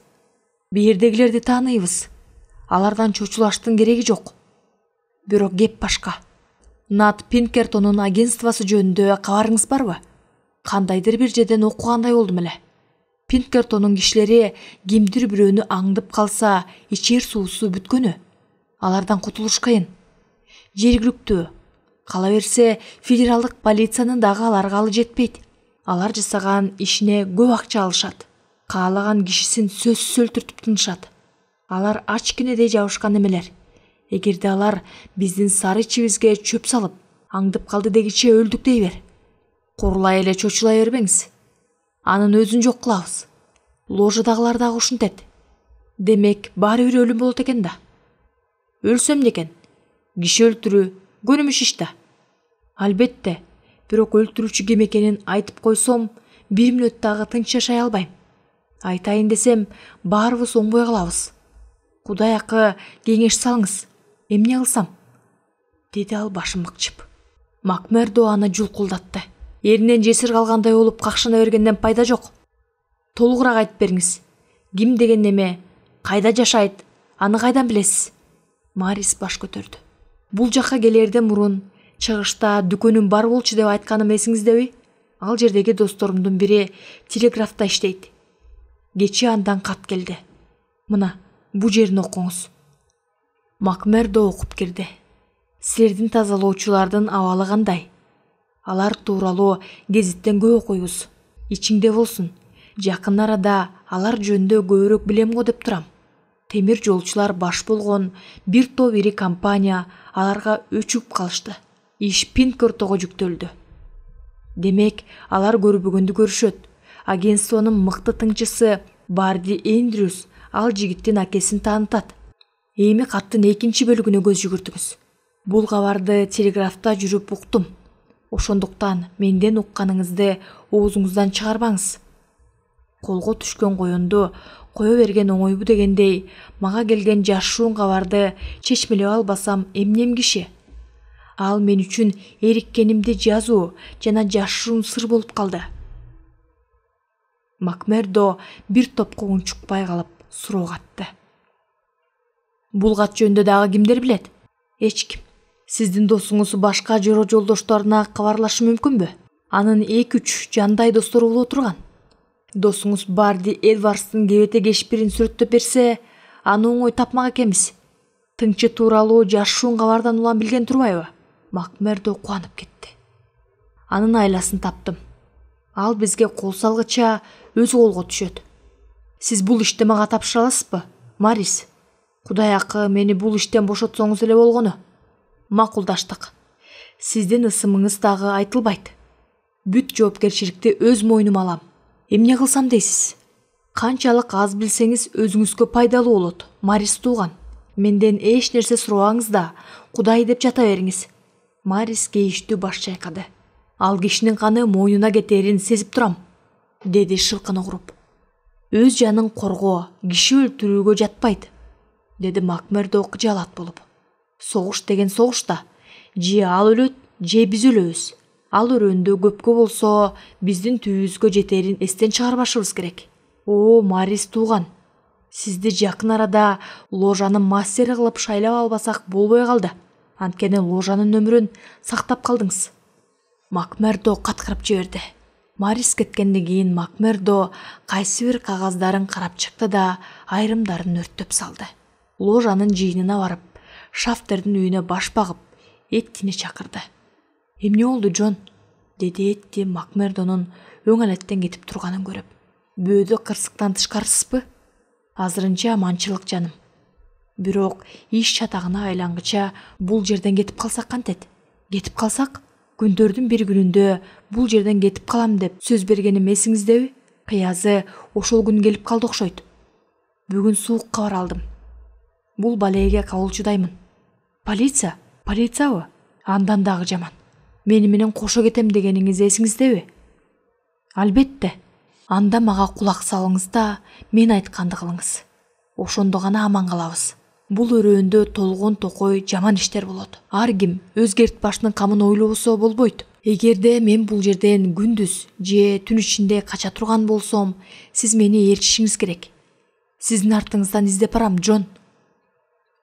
Бирдегилерди тааныйбыз. Алардан чочулаштын кереги жок. Бирок кеп башка. Нат Пинкертонун агентствосы жөнүндө кабарыңыз барбы? Кандайдыр бир жерден окугандай болдум эле. Пинкертонун кишилери кимдир бирөөнү аңдып калса, ичер суусу бүткөнү. Алардан кутулуш кыйын. Жергиликтүү. Кала берсе, федералдык полициянын дагы аларга алы жетпейт. Алар жасаган ишине көп акча алышат. Каалаган кишисин сөзсүз өлтүртүп тынышат. Алар ачкенедей жабышкан эмелер. Эгерде алар биздин сары ичибизге чөп салып, аңдып калды дегиче өлдүк дей бер. Курулай эле чочулай бербеңиз. Анын өзүн жок кылабыз. Ложадагылар дагы ушинтет. Демек, баары бир өлүм болот экен да. Өлсөм декен. Киши өлтүрүү көнүмүш иш да. Албетте, бирок өлтүрүүчү ким экенин айтып койсом, 1 мүнөт дагы тынч жашай албайм. Айтайын десем, баарыбыз оңбой калабыз. Кудай акы кеңеш салыңыз. Эмне кылсам? Деди ал башын мыкчып. Макмердо аны жулкулдатты. Эринен жесир калгандай болуп какшана бергенден пайда жок. Толугураак айтып бериңиз. Ким деген неме? Кайда жашайт? Аны кайдан билесиз? Марис баш көтөрдү. Бул жакка келерден мурун чыгышта дүкөнүм бар болчу деп айтканым эсиңиздеби? Ал жердеги досторумдун бири телеграфта иштейт. Кечээ андан кат келди. Мына, бу жерин окуңуз. Макмердо окуп кирди. Силердин тазалоочулардын абалы кандай? Алар тууралуу гезиттен көп окуйбуз. Ичиңде болсун. Жакын арада алар жөнүндө көбүрөөк билем го деп турам. Темир жолчулар баш болгон бир топ ири компания аларга өчүп калышты. Иш Пинкертого жүктөлдү. Демек, алар көрбөгөндү көрүшөт. Агентствонун мыкты тыңчысы Барди Эндрюс ал жигиттин акесин таанытат. Эми каттын 2 бөлүгүнө көз жүгүртүңүз. Бул кабарды телеграфта жүрүп уктум. Ошондуктан менден укканыңызды оозуңуздан чыгарбаңыз. Колго түшкөн коёнду кое берген оңойбу дегендей, мага келген жашуун кабарды чечмелеп албасам эмнем киши? Ал мен үчүн эриккенимди жазуу жана жашуун сыр болуп калды. Макмердо бир топко унчукпай калып суроо катты. Бул кат жөнүндө дагы кимдер билет? Эч ким. Сиздин досуңуз башка жолдошторуна кабарлашы мүмкүнбү? Анын 2-3 жандай достору боло турган. Досуңуз Барди Эдвардстын кебете кешпирин сүрөттөп берсе, аны оңой тапмак экенбиз. Тыңчы тууралуу жашуун кабардан улам билген турбайбы? Макмердо кубанып кетти. Анын айласын таптым. Ал бизге кол салгыча өзү колго түшөт. Сиз бул ишти мага тапшыра аласызбы, Марис? Кудай акы мени бул иштен бошотсоңуз эле болгону. Макулдаштык. Сиздин ысымыңыз дагы айтылбайт. Бүт жоопкерчиликти өз мойнума алам. Эмне кылсам дейсиз? Канчалык аз билсеңиз өзүңүзгө пайдалуу болот, Марис тууган. Менден эч нерсе сурабаңыз да, Кудай деп жата бериңиз. Марис кейиштүү баш чайкады. Ал кишинин каны мойнуна кетерин сезип турам, деди шылкыны куруп. Өз жанын коргоо, киши өлтүрүүгө жатпайт, деди Макмердо кыжаалат болуп. Согуш деген согуш да. Же ал өлөт, же биз өлөбүз. Ал өрөөндө көпкө болсо биздин түбүбүзгө жетерин эстен чыгарбашыбыз керек. О, Марис тууган. Сизди жакын арада ложанын мастери кылып шайлап албасак болбой калды. Анткени ложанын өмүрүн сактап калдыңыз. Макмердо каткырып жиберди. Марис кеткенден кийин Макмердо кайсы бир кагаздарын карап чыкты да айрымдарын өрттөп салды. Ложанын жыйынына барып, Шафтердин үйүнө баш багып, Эттини чакырды. Эмне болду, Джон? Деди Этти Макмердонун өң алеттен кетип турганын көрүп. Бөөдө кырсыктан тышкарысызбы? Азырынча аманчылык, жаным. Бирок иш чатагына айлангыча бул жерден кетип калсак кантет? Кетип калсак, күндөрдүн бир күнүндө бул жерден кетип калам деп сөз бергеним эсиңиздеби? Кыязы ошол күн келип калды окшойт. Бүгүн суук кабар алдым. Бул балеге кабылчудаймын. Полиция? Полициябы? Андан дагы жаман. Мени менен кошо кетем дегениңиз эсиңиздеби? Албетте. Анда мага кулак салыңыз да мен айтканды кылыңыз. Ошондо гана аман калабыз. Бул өрөөндө толгон токой жаман иштер болот. Ар ким өз керт башынын камын ойлобосо болбойт. Эгерде мен бул жерден күндүз же түн ичинде кача турган болсом, сиз мени ээрчишиңиз керек. Сиздин артыңыздан издеп барам, Джон.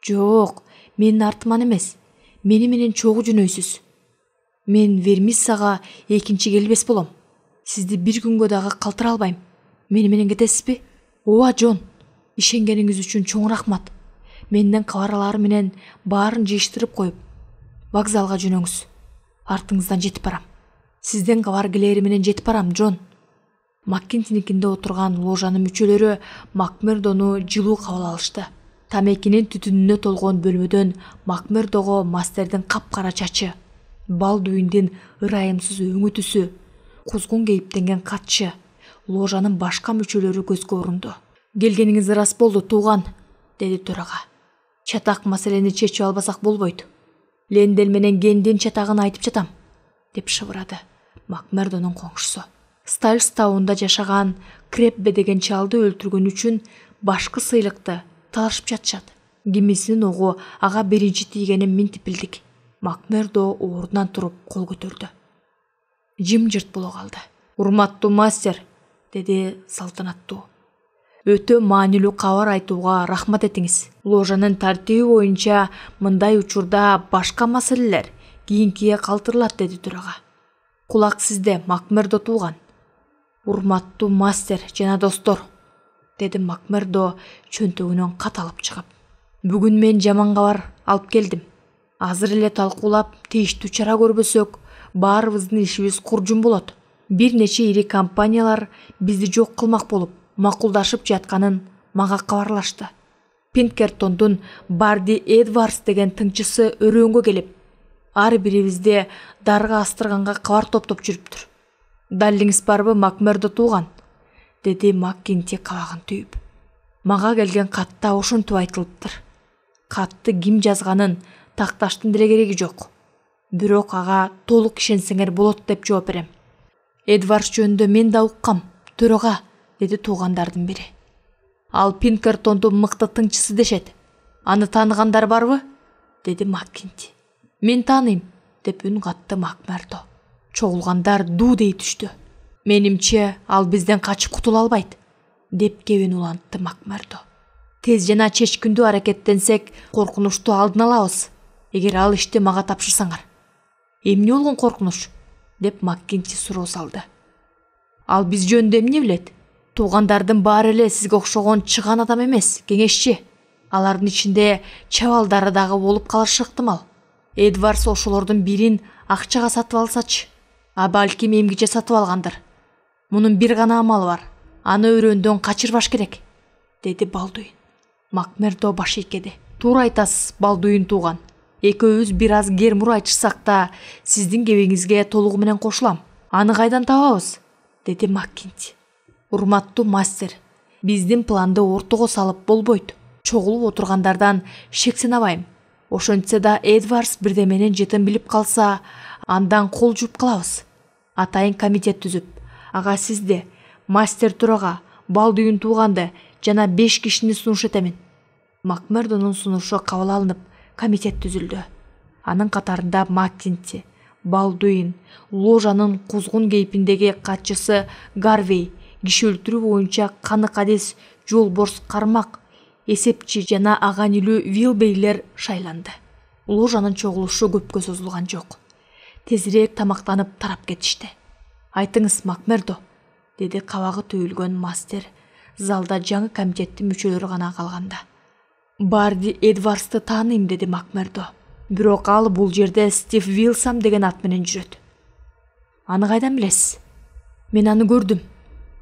Жок, менин артыман эмес. Мени менен чогуу жөнөйсүз. Мен Вермиссага экинчи келбес болом. Сизди бир күнгө дагы калтыра албайм. Мени менен кетесизби? Ооба, Джон. Ишенгениңиз үчүн чоң рахмат. Менден кабарлары менен баарын жыйыштырып коюп, вокзалга жөнөңүз. Артыңыздан жетип барам. Сизден кабар келери менен жетип барам, Джон. Маккинтиникинде отурган ложанын мүчөлөрү Макмердону жылуу кабыл алышты. Тамекинин түтүнүнө толгон бөлмөдөн Макмердого мастердин капкара чачы, бал дүйүндүн ырайымсыз өңү түсү, кузгун кейиптенген катчы, ложанын башка мүчөлөрү көзгө урунду. Келгениңиз ырас болду, тууган, деди төрага. Чатак маселени чечип албасак болбойт. Лендел менен Гендин чатагын айтып жатам, деп шыбырады Макмердонун коңшусу. Стальстаунда жашаган Крепбе деген чалды өлтүргөн үчүн башкы сыйлыкты талашып жатышат. Кимисинин огу ага биринчи тийгенин минтип билдик. Макмердо ордунан туруп кол көтөрдү. Жымжырт боло калды. Урматтуу мастер, деди салтанаттуу. Өтө маанилүү кабар айтууга рахмат этиңиз. Ложанын тартиби боюнча мындай учурда башка маселелер кийинкиге калтырылат, деди төрага. Кулак сизде, Макмердо тууган. Урматтуу мастер жана достор, деди Макмердо чөнтөгүнөн кат алып чыгып. Бүгүн мен жаман кабар алып келдим. Азыр эле талкуулап тийиштүү чара көрбөсөк, баарыбыздын ишибиз куржун болот. Бир нече ири компаниялар бизди жок кылмак болуп макулдашып жатканын мага кабарлашты. Пинкертондун Барди Эдвардс деген тыңчысы өрөөнгө келип, ар бирибизди дарга астырганга кабар топтоп жүрүптүр. Далилиңиз барбы, Макмердо тууган? деди Маккинти кабагын түйүп. Мага келген катта ошентип айтылыптыр. Катты ким жазганын такташтын деле кереги жок. Бирок ага толук ишенсеңер болот деп жооп берем. Эдвардс жөнүндө мен да уккам, төрага, деди туугандардын бири. Ал Пинкертонду мыкты тыңчысы дешет. Аны тааныгандар барбы? Деди Маккинти. Мен тааныйм, деп үн катты Макмердо. Чогулгандар дуу дей түштү. Менимче ал бизден качып кутула албайт, деп кебин улантты Макмердо. Тез жана чечкиндүү аракеттенсек, коркунучту алдын алабыз. Эгер ал ишти мага тапшырсаңар. Эмне болгон коркунуч? Деп Маккинти суроо салды. Ал биз жөнүндө эмне билет? Туугандардын баары эле сизге окшогон чыган адам эмес, кеңешчи. Алардын ичинде чабалдары дагы болуп калышы ыктымал. Эдвардс ошолордун бирин акчага сатып алсачы, а балким эмгиче сатып алгандыр. Мунун бир гана амалы бар. Аны өрөөндөн качырбаш керек, деди Балдуин. Макмердо баш ийкеди. Туура айтасыз, Балдуин тууган. Экөөбүз бир аз гермур айтышсак да, сиздин кебиңизге толугу менен кошулам. Аны кайдан табабыз? Деди Маккинти. Урматтуу мастер, биздин планды ортого салып болбойт. Чогулуп отургандардан шексенабайм. Ошентсе да Эдвардс бирдеменен жетин билип калса, андан кол жууп калабыз. Атайын комитет түзүп, ага сизди, мастер турага, Балдуин тууганды жана 5 кишини сунуш этемин. Макмердонун сунушу кабыл алынып, комитет түзүлдү. Анын катарында Маккинти, Балдуин, ложанын кузгун кейпиндеги катчысы Гарвей, киши өлтүрүү боюнча канык адис жолборс Кармак, эсепчи жана аганилүү Вилбейлер шайланды. Ложанын чогулушу көпкө созулган жок. Тезирээк тамактанып тарап кетишти. Айтыңыз, Макмердо, деди кабагы түйүлгөн мастер, залда жаңы комитеттин мүчөлөрү гана калганда. Барди Эдвардсты тааныйм, деди Макмердо. Бирок ал бул жерде Стив Вилсам деген ат менен жүрөт. Аны кайдан билесиз? Мен аны көрдүм.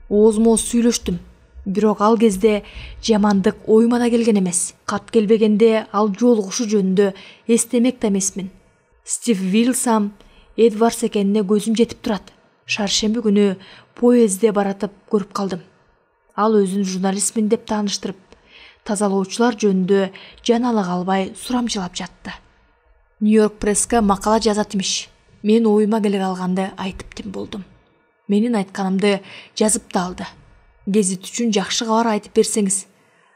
Оозмо сүйлөштүм. Бирок ал кезде жамандык оюма да келген эмес. Кат келбегенде ал жолугушу жөнүндө эстемек да эмесмин. Стив Вилсам Эдвардс экенине көзүм жетип турат. Шаршемби күнү поездде баратып көрүп калдым. Ал өзүн журналистмин деп тааныштырып, тазалоочулар жөнүндө жан ала калбай сурамчылап жатты. Нью-Йорк пресска макала жазат имиш. Мен оюма келе калганды айтып тим болдум. Менин айтканымды жазып да алды. Гезит үчүн жакшы кабар айтып берсеңиз,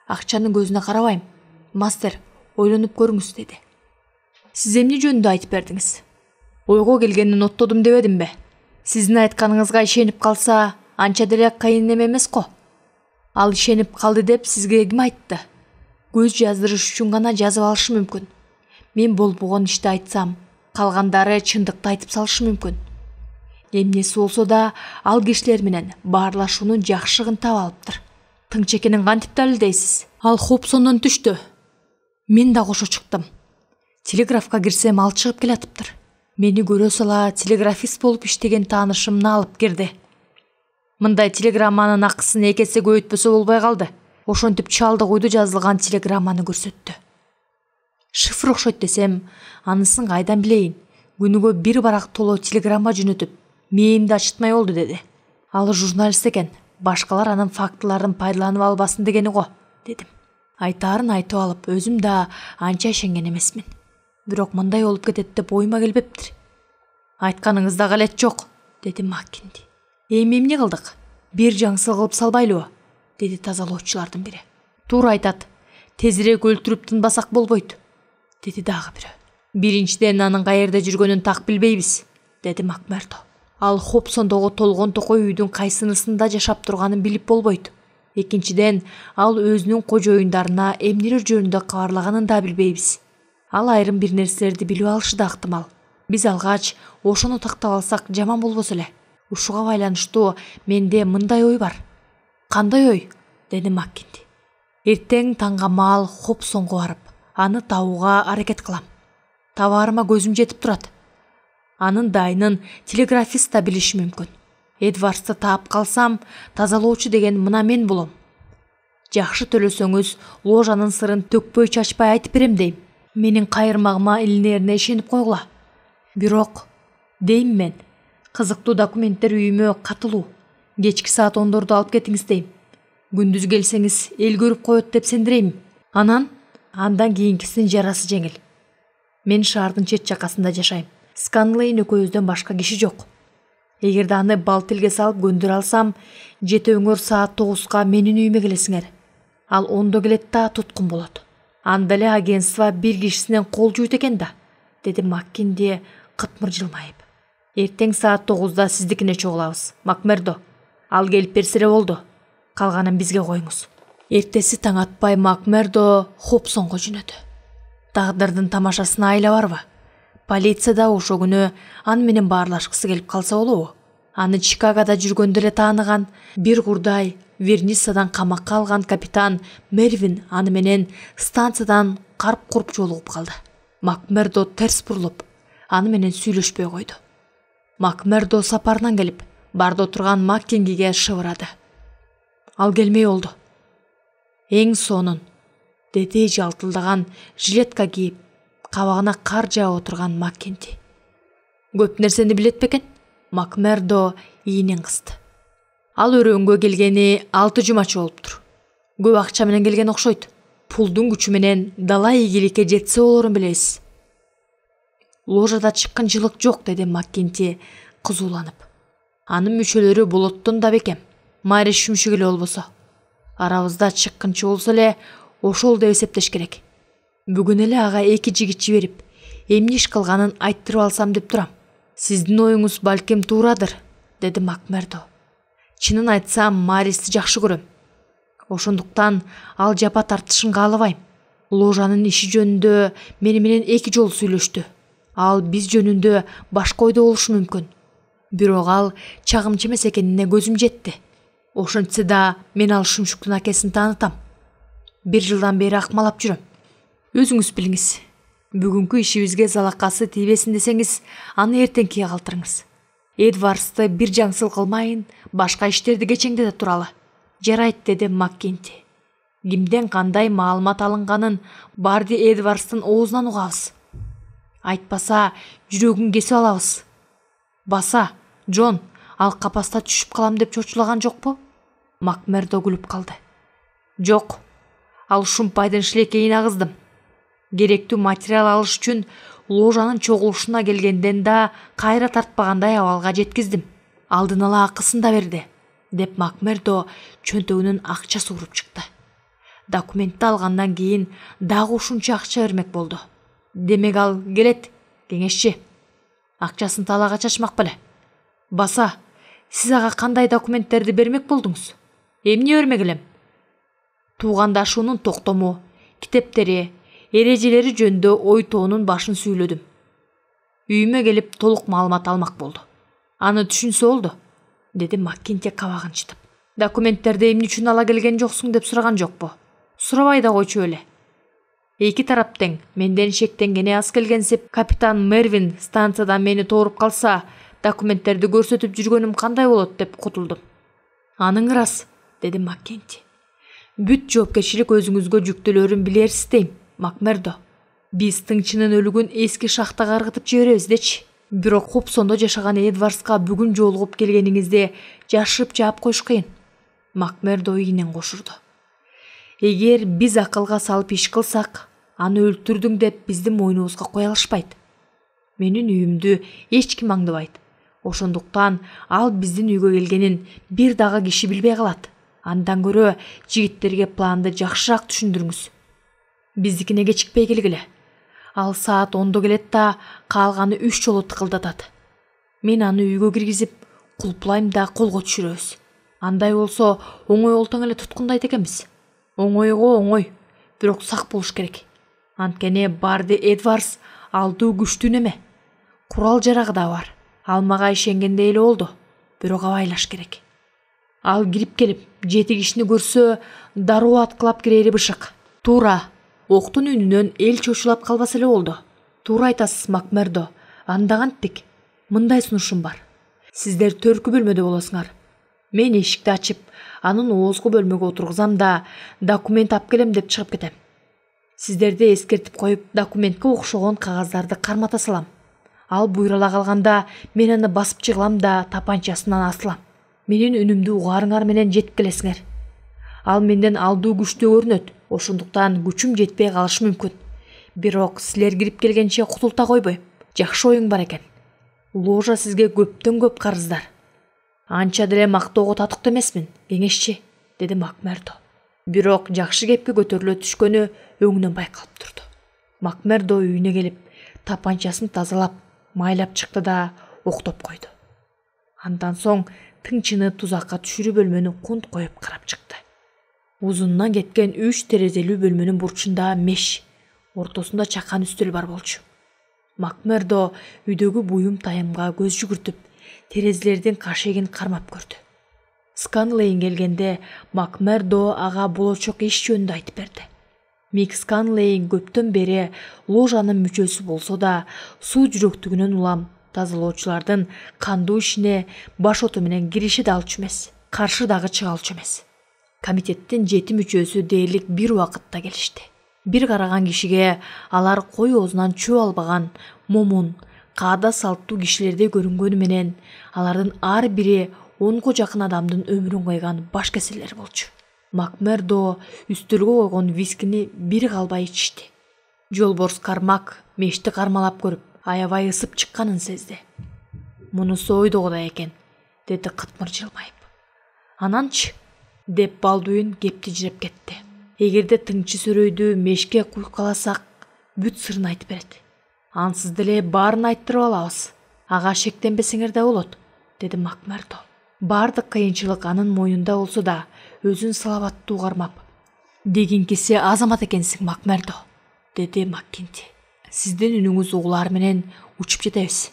акчанын көзүнө карабайм. Мастер, ойлонуп көрүңүз, деди. Сиз эмне жөнүндө айтып бердиңиз? Ойго келгенин оттодум дебедимби? Сиздин айтканыңызга ишенип калса, анча деле кыйын эме эмес го. Ал ишенип калды деп сизге ким айтты? Көз жаздырыш үчүн гана жазып алышы мүмкүн. Мен болбогон ишти айтсам, калгандары чындыкты айтып салышы мүмкүн. Эмнеси болсо да ал кишилер менен баарлашуунун жакшыгын таап алыптыр. Тыңч экенин кантип далилдейсиз? Ал Хобсондон түштү. Мен да кошо чыктым. Телеграфка кирсем ал чыгып келатыптыр. Мени көрө сала телеграфист болуп иштеген таанышымны алып кирди. Мындай телеграмманын акысын 2 эсе көбөйтпөсө болбой калды. Ошентип чалдык уйду жазылган телеграмманы көрсөттү. Шифр окшойт десем, анысын кайдан билейин? Күнүгө бир барак толо телеграмма жөнөтүп, мээримди ачытмай болду, деди. Ал журналист экен, башкалар анын фактыларын пайдаланып албасын дегени го, дедим. Айтаарын айтып алып, өзүм да анча ишенген эмесмин. Бирок мындай болуп кетет деп оюма келбептир. Айтканыңызда галет жок, деди Маккинти. Эми эмне кылдык? Бир жаңсыл кылып салбайлыбы? Деди тазалоочулардын бири. Туура айтат. Тезирээк өлтүрүп тынбасак болбойт, деди дагы бири. Биринчиден анын каерде жүргөнүн так билбейбиз, деди Макмердо. Ал Хобсондогу толгон токой үйдүн кайсынысында жашап турганын билип болбойт. Экинчиден, ал өзүнүн кожоюндарына эмнелер жөнүндө кабарлаганын да билбейбиз. Ал айрым бир нерселерди билип алышы да ыктымал. Биз алгач ошону тактап алсак жаман болбосо эле. Ушуга байланыштуу менде мындай ой бар. Кандай ой? Деди Маккинти. Эртең таңга маал Хобсонго барып, аны табууга аракет кылам. Табаарыма көзүм жетип турат. Анын дайынын телеграфист да билиши мүмкүн. Эдвардсты таап калсам, тазалоочу деген мына мен болом. Жакшы төлөсөңүз, ложанын сырын төкпөй чачпай айтып берем дейм. Менин кайырмагыма илинерине ишенип койгула. Бирок, дейм мен, кызыктуу документтер үйүмө катылуу. Кечки саат 10 алып кетиңиз дейм. Күндүз келсеңиз эл көрүп коет деп сендирейм. Андан кийинкисинин жарасы жеңил. Мен шаардын чет жакасында жашайм. Сканлейн экөөбүздөн башка киши жок. Эгерде аны бал тилге салып көндүрө алсам, жетөөңөр саат 9га менин үйүмө келесиңер. Ал 10 келет да туткун болот. Анда эле агентство бир кишисинен кол жуйт экен да, деди Маккинди кытмыр жылмайып. Эртең саат 9да сиздикине чогулабыз, Макмердо. Ал келип берсе эле болду. Калганын бизге коюңуз. Эртеси таң атпай Макмердо Хобсонго жөнөдү. Тагдырдын тамашасына айлабарбы? Полиция да ошо күнү аны менен баарлашкысы келип калса болобу? Аны Чикагода жүргөндө эле тааныган, бир курдай Верниссадан камакка алган капитан Мервин аны менен станциядан карп-куруп жолугуп калды. Макмердо терс бурулуп, аны менен сүйлөшпөй койду. Макмердо сапарынан келип, барда отурган Маккингиге шыбырады. Ал келмей болду. Эң сонун, деди жалтылдаган жилетка кийип, кабагына кар жаап отурган Маккинди. Көп нерсени билет бекен? Макмердо ийинен кысты. Ал өрөөнгө келгени 6 жумачы болуптур. Көп акча менен келген окшойт. Пулдун күчү менен дала ийгиликке жетсе болорун билебиз. Ложада чыккынчылык жок, деди Маккинди кызууланып. Анын мүчөлөрү болоттон да бекем. Майра шүмшүк эле болбосо. Арабызда чыккынчы болсо эле ошол деп эсептеш керек. Бүгүн эле ага 2 жигит жиберип, эмне иш кылганын айттырып алсам деп турам. Сиздин оюңуз балким туурадыр, деди Макмердо. Чынын айтсам, Маристи жакшы көрөм. Ошондуктан ал жапа тартышын каалабайм. Ложанын иши жөнүндө мени менен 2 жолу сүйлөштү. Ал биз жөнүндө башка ойдо болушу мүмкүн. Бирок ал чагымчы эмес экенине көзүм жетти. Ошентсе да мен ал шүмшүктүн акесин таанытам. 1 жылдан бери акмалап жүрөм. Өзүңүз билиңиз. Бүгүнкү ишибизге залакасы тийбесин десеңиз, аны эртеңкиге калтырыңыз. Эдвардсты бир жаңсыл кылмайын, башка иштерди кечеңдете туралы. Жарайт, деди Маккинди. Кимден кандай маалымат алынганын Барди Эдвардстын оозунан угабыз. Айтпаса, жүрөгүн кесип алабыз. Баса, Джон, ал капаста түшүп калам деп чочулаган жокпу? Макмердо күлүп калды. Жок, ал шумпайдын шилекейин агыздым. Керектүү материал алыш үчүн ложанын чогулушуна келгенден да кайра тартпагандай абалга жеткиздим. Алдын ала акысын да берди, деп Макмердо чөнтөгүнүн акчасы уруп чыкты. Документти алгандан кийин дагы ушунча акча бермек болду. Демек ал келет, кеңешчи. Акчасын талаага чачмак беле. Баса, сиз ага кандай документтерди бермек болдуңуз? Эмне бермек элем? Туугандашуунун токтому, китептери, эрежелери жөнүндө ой тоонун башын сүйлөдүм. Үйүмө келип толук маалымат алмак болду. Аны түшүнсө болду, деди Маккинди кабагын чытып. Документтерди эмне үчүн ала келген жоксуң деп сураган жокпу? Сурабай да койчу эле. Эки тарап тең, менден шектенгени аз келгенсип, капитан Мервин станциядан мени тооруп калса, документтерди көрсөтүп жүргөнүм кандай болот деп кутулдум. Аның ырас, деди Маккинди. Бүт жоопкерчилик өзүңүзгө жүктөлөрүн билерсиз дейм, Макмердо. Биз тыңчынын өлүгүн эски шахтага ыргытып жиберебиз дечи. Бирок Хобсондо жашаган Эдвардска бүгүн жолугуп келгениңизди жашырып жаап коюш кыйын. Макмердо ийинен кошурду. Эгер биз акылга салып иш кылсак, аны өлтүрдүң деп биздин мойнубузга кое алышпайт. Менин үйүмдү эч ким аңдыбайт. Ошондуктан ал биздин үйгө келгенин бир дагы киши билбей калат. Андан көрө жигиттерге планды жакшыраак түшүндүрүңүз. Биздикине кечикпей келгиле. Ал саат 10 келет да калганы 3 жолу тыкылдатат. Мен аны үйгө киргизип, кулпулайм да колго түшүрөбүз. Андай болсо оңой олтоң эле туткундайт экенбиз. Оңойго оңой, бирок сак болуш керек. Анткени Барди Эдвардс алдуу күчтүү неме. Курал жарагы да бар. Ал мага ишенгендей эле болду, бирок абайлаш керек. Ал кирип келип, 7 кишини көрсө, дароо аткылап кирери бышык. Туура, октун үнүнөн эл чочулап калбаса эле болду. Туура айтасыз, Макмердо. Анда канттик. Мындай сунушум бар. Сиздер төркү бөлмөдө болосуңар. Мен эшикти ачып, анын оозгу бөлмөгө отургузам да документ алып келем деп чыгып кетем. Сиздерди эскертип коюп, документке окшогон кагаздарды кармата салам. Ал буйрала калганда мен аны басып чыгылам да тапанчасынан асылам. Менин үнүмдү угаарыңар менен жетип келесиңер. Ал менден алдуу күчтүү көрүнөт. Ошондуктан күчүм жетпей калышы мүмкүн. Бирок силер кирип келгенче кутулта койбойм. Жакшы оюң бар экен. Ложа сизге көптөн көп карыздар. Анча деле мактоого татыктуу эмесмин, кеңешчи, деди Макмердо. Бирок жакшы кепке көтөрүлө түшкөнү өңүнөн байкалып турду. Макмердо үйүнө келип, тапанчасын тазалап, майлап чыкты да октоп койду. Андан соң тыңчыны тузакка түшүрүү бөлмөнү кунт коюп карап чыкты. Узунунан кеткен 3 терезелүү бөлмөнүн бурчунда меш, ортосунда чакан үстөл бар болчу. Макмердо үйдөгү буюм тайымга көз жүгүртүп, терезелердин кашегин кармап көрдү. Сканлейн келгенде Макмердо ага болочок иш жөнүндө айтып берди. Мик Сканлейн көптөн бери ложанын мүчөсү болсо да, суу жүрөктүгүнөн улам тазалоочулардын кандуу ишине баш оту менен кириши да алчу эмес, каршы дагы чыга алчу эмес. Комитеттин 7 мүчөсү дээрлик бир убакытта келишти. Бир караган кишиге алар кой оозунан чөө албаган, момун, каада салттуу кишилердей көрүнгөнү менен, алардын ар бири 10га жакын адамдын өмүрүн койгон баш кеселер болчу. Макмердо үстөлгө койгон вискини бир калбай ичишти. Жолборс Кармак мешти кармалап көрүп, аябай ысып чыкканын сезди. Мунусу ойдогодай экен, деди кытмыр жылмайып. Ананчы, деп Балдуин кепти жиреп кетти. Эгерде тыңчы сөрөйдү мешке куйкаласак, бүт сырын айтып берет. Ансыз деле баарын айттырып алабыз. Ага шектенбесеңер да болот, деди Макмердо. Бардык кыйынчылык анын моюнда болсо да, өзүн салабаттуу кармап. Дегенкиси азамат экенсиң, Макмердо, деди Маккинти. Сиздин үнүңүз угулар менен учуп жетебиз.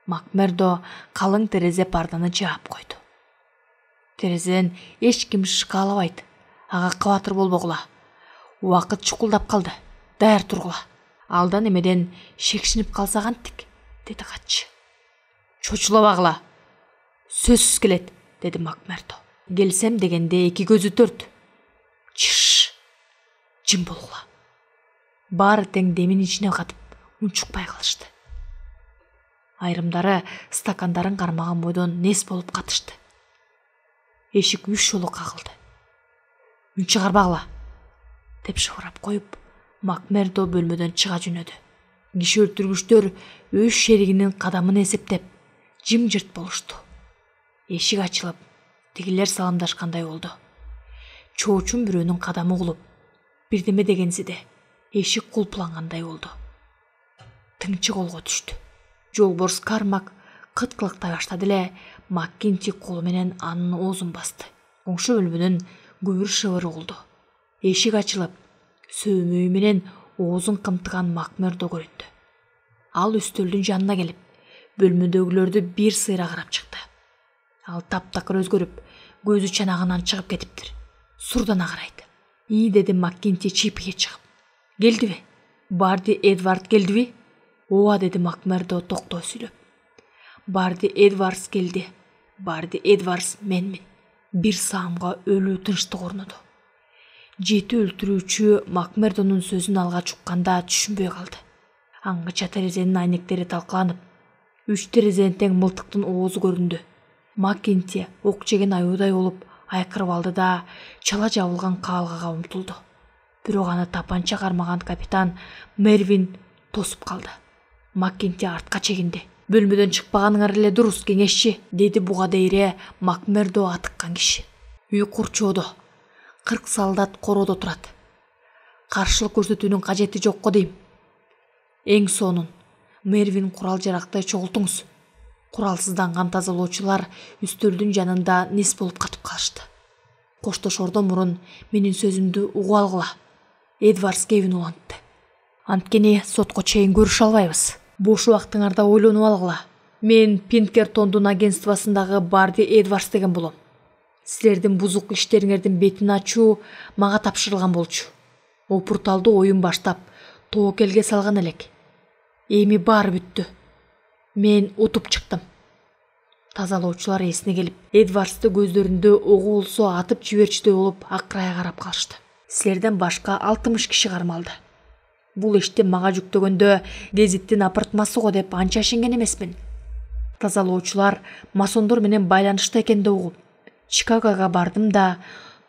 Макмердо калың терезе парданы жаап койду. Терезеден эч ким шыкалабайт. Ага кабатыр болбогула. Убакыт чукулдап калды. Даяр тургула. Алдан эмеден шекшинип калса кантип, деди катчы. Чочулабагыла. Сөзсүз келет, деди Макмердо. Келсем дегенде 2 көзү төрт. Чыш. Жим болгула. Баары тең демин ичине катып, унчукпай калышты. Айрымдары стакандарын кармаган бойдон нес болуп катышты. Эшик 3 жолу кагылды. Үн чыгарбагыла, деп шыбырап коюп, Макмердо бөлмөдөн чыга жөнөдү. Киши өлтүргүчтөр өз шеригинин кадамын эсептеп, жымжырт болушту. Эшик ачылып, тигилер саламдашкандай болду. Чоочун бирөөнүн кадамы угулуп, бирдеме дегенсиде, эшик кулплангандай болду. Тыңчы колго түштү. Жолборс Кармак кыткылыктай баштады эле, Маккинти колу менен анын оозун басты. Коңшу бөлмөдөн көбүр шыбыр угулду. Эшик ачылып, сөөмөйү менен оозун кымтыган Макмердо көрүндү. Ал үстөлдүн жанына келип, бөлмөдөгүлөрдү бир сыйра карап чыкты. Ал таптакыр өзгөрүп, көзү чанагынан чыгып кетиптир. Сурдана карайт. «И», деди Маккинти чийпиге чыгып. «Келдиби? Барди Эдвард келдиби?» «Ооба», деди Макмердо токтоо сүйлөп. «Барди Эдвардс келди. Барди Эдвардс менмин». Бир саамга өлүү тынчтык орноду. 7 өлтүрүүчү Макмердонун сөзүн алгач укканда түшүнбөй калды. Аңгыча терезенин айнектери талкаланып, 3 терезенин тең мылтыктын оозу көрүндү. Маккинти ок жеген аюудай болуп айкырып алды да чала жабылган каалгага умтулду. Бирок аны тапанча кармаган капитан Мервин тосуп калды. Маккинти артка чегинди. «Бөлмөдөн чыкпаганыңар эле дурус, кеңешчи», деди буга дейре Макмердо атыккан киши. «Үй курчоодо. 40 солдат короодо турат. Каршылык көрсөтүүнүн кажети жок го дейм. Эң сонун Мервин курал-жаракты чогултуңуз». Куралсызданган тазалоочулар үстөлдүн жанында нес болуп катып калышты. Коштошордон мурун менин сөзүмдү угуп алгыла. Эдвардс кебин улантты. «Анткени сотко чейин көрүшө албайбыз. Бош убактыңарда ойлонуп алгыла. Мен Пинкертондун агентствосундагы Барди Эдвардс деген болом. Силердин бузук иштериңердин бетин ачуу мага тапшырылган болчу. Опурталдуу оюн баштап, тоокелге салган элек. Эми баары бүттү. Мен утуп чыктым». Тазалоочулар эсине келип, Эдвардсты көздөрүндө огу болсо атып жиберчүдөй болуп акырая карап калышты. «Силерден башка 60 киши кармалды. Бул ишти мага жүктөгөндө гезиттин апыртмасы го деп анча ишенген эмесмин. Тазалоочулар масондор менен байланышта экенди угуп, Чикагога бардым да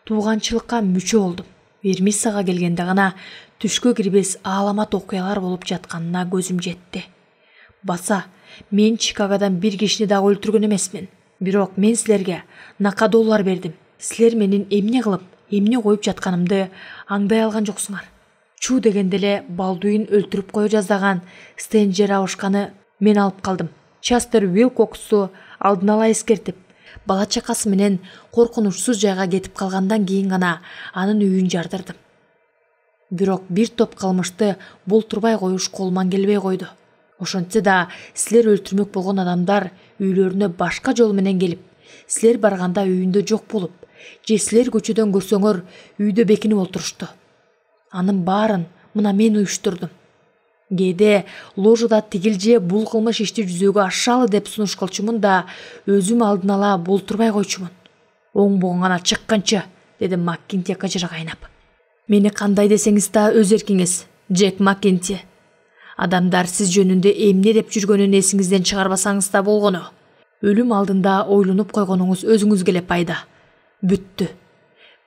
тууганчылыкка мүчө болдум. Вермиссага келгенде гана түшкө кирбес ааламат окуялар болуп жатканына көзүм жетти. Баса, мен Чикагодан бир кишини дагы өлтүргөн эмесмин. Бирок мен силерге $1 бердим. Силер менин эмне кылып, эмне коюп жатканымды аңдай алган жоксуңар. Чу дегенде эле Балдуин өлтүрүп кое жаздаган стенжер абышканы мен алып калдым. Частер Уилкоксту алдын ала эскертип, бала чакасы менен коркунучсуз жайга кетип калгандан кийин гана анын үйүн жардырдым. Бирок бир топ кылмышты болтурбай коюш колуман келбей койду. Ошентсе да силер өлтүрмөк болгон адамдар үйлөрүнө башка жол менен келип, силер барганда үйүндө жок болуп, же силер көчөдөн көрсөңөр үйдө бекинип отурушту. Анын баарын мына мен уюштурдум. Кээде ложада тигил же бул кылмыш ишти жүзөгө ашалы деп сунуш кылчумун да өзүм алдын ала болтурбай койчумун. Оң гана чыкканчы, деди Маккинти кыжыра кайнап. Мени кандай десеңиз да өз эркиңиз, Джек Маккинти. Адамдар сиз жөнүндө эмне деп жүргөнүн эсиңизден чыгарбасаңыз да болгону. Өлүм алдында ойлонуп койгонуңуз өзүңүзгө эле пайда. Бүттү.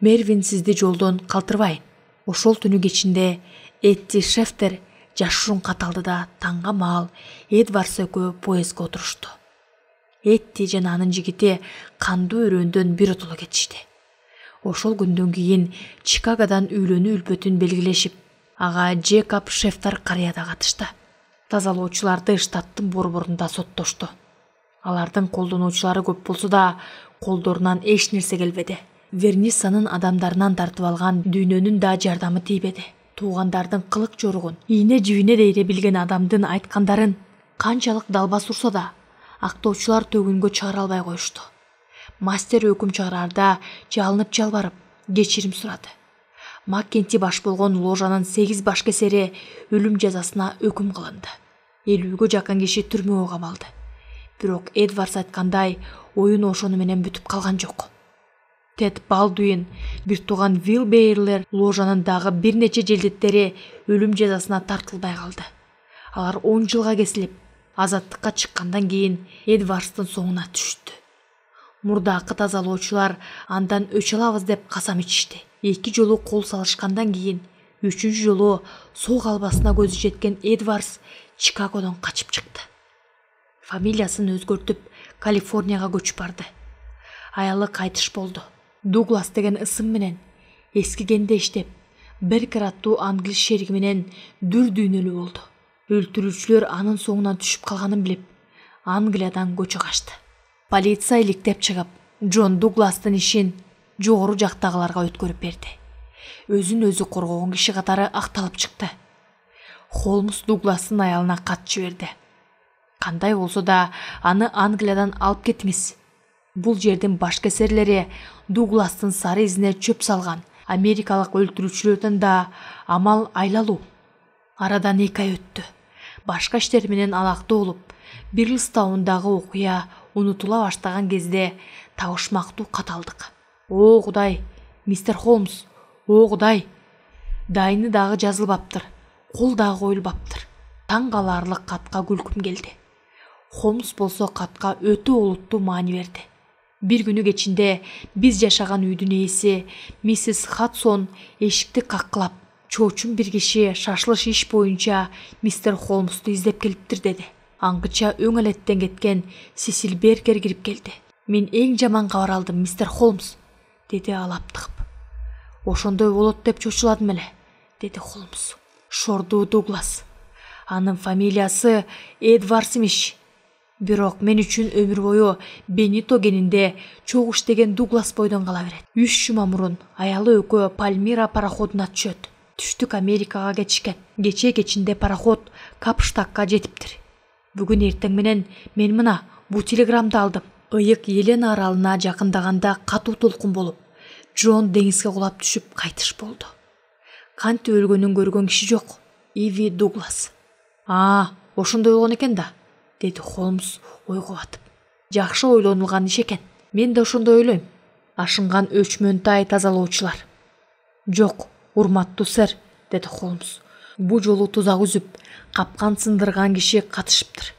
Мервин сизди жолдон калтырбайын. Ошол түнү кечинде Этти Шефтер жашыруун каталды да таңга маал Эдвардс экөө поездге отурушту. Этти жана анын жигити кандуу өрөөндөн бир отоло кетишти. Ошол күндөн кийин Чикагодан үйлөнүү үлпөтүн белгилешип, ага Джекоб Шефтер карыя да катышты. Тазалоочуларды штаттын борборунда соттошту. Алардын колдонуучулары көп болсо да колдорунан эч нерсе келбеди. Верниссанын адамдарынан тартып алган дүйнөнүн да жардамы тийбеди. Туугандардын кылык жоругун, ийне жибине дейре билген адамдын айткандарын канчалык далбас урса да актоочулар төгүнгө чыгара албай коюшту. Мастер өкүм чыгараарда жалынып жалбарып кечирим сурады. Маккенти баш болгон ложанын 8 башкесери өлүм жазасына өкүм кылынды. 50-гө жакын киши түрмөгө камалды. Бирок Эдвардс айткандай, оюн ошону менен бүтүп калган жок. Тед Балдуин, бир тууган Вилл Бейрлер ложанын дагы бир нече желдеттери өлүм жазасына тартылбай калды. Алар 10 жылга кесилип, азаттыкка чыккандан кийин Эдвардстын соңуна түштү. Мурдакы тазалоочулар андан өч алабыз деп касам ичишти. 2 жолу кол салышкандан кийин 3-чү жолу сол калбасына көзү жеткен Эдвардс Чикагодон качып чыкты. Фамилиясын өзгөртүп, Калифорнияга көчүп барды. Аялы кайтыш болду. Дуглас деген ысым менен эскигенде иштеп, Беркер аттуу англис шериги менен дүр дүйнөлүү болду. Өлтүрүүчүлөр анын соңунан түшүп калганын билип, Англиядан көчө качты. Полиция иликтеп чыгып, Джон Дугластын ишин жогору жактагыларга өткөрүп берди. Өзүн өзү коргогон киши катары акталып чыкты. Холмс Дугластын аялына кат жиберди. Кандай болсо да аны Англиядан алып кетиңиз. Бул жердин башкесерлери Дугластын сары изине чөп салган. Америкалык өлтүрүүчүлөрдөн да амал айлалуу. Арадан 2 ай өттү. Башка иштер менен алакты болуп, Бирлстаундагы окуя унутула баштаган кезде табышмактуу кат алдык. О Кудай, мистер Холмс, о Кудай. Дайыны дагы жазылбаптыр, кол дагы коюлбаптыр. Таң каларлык катка күлкүм келди. Холмс болсо катка өтө олуттуу маани берди. Бир күнү кечинде биз жашаган үйдүн ээси миссис Хадсон эшикти каккылап, чоочун бир киши шашылыш иш боюнча мистер Холмсту издеп келиптир деди. Аңгыча өң элеттен кеткен Сесил Беркер кирип келди. Мен эң жаман кабар алдым, мистер Холмс, деди алаптыгып. Ошондой болот деп чочуладым эле, деди Холмс. Шордуу Дуглас. Анын фамилиясы Эдвардс имиш. Бирок мен үчүн өмүр бою Бенито кенинде чогуш деген Дуглас бойдон кала берет. 3 жума мурун аялы экөө Пальмира пароходуна түшөт. Түштүк Америкага кетишкен. Кечээ кечинде пароход Капштадка жетиптир. Бүгүн эртең менен мен мына бул телеграмды алдым. Ыйык Елена аралына жакындаганда катуу толкун болуп, Джон деңизге кулап түшүп кайтыш болду. Кантип өлгөнүн көргөн киши жок. Иви Дуглас. Ошондой болгон экен да, деди Холмс ойго батып. Жакшы ойлонулган иш экен. Мен да ошондой ойлойм. Ашынган өчмөнтай тазалоочулар. Жок, урматтуу сэр, деди Холмс. Бу жолу тузак үзүп, капкан сындырган киши катышыптыр.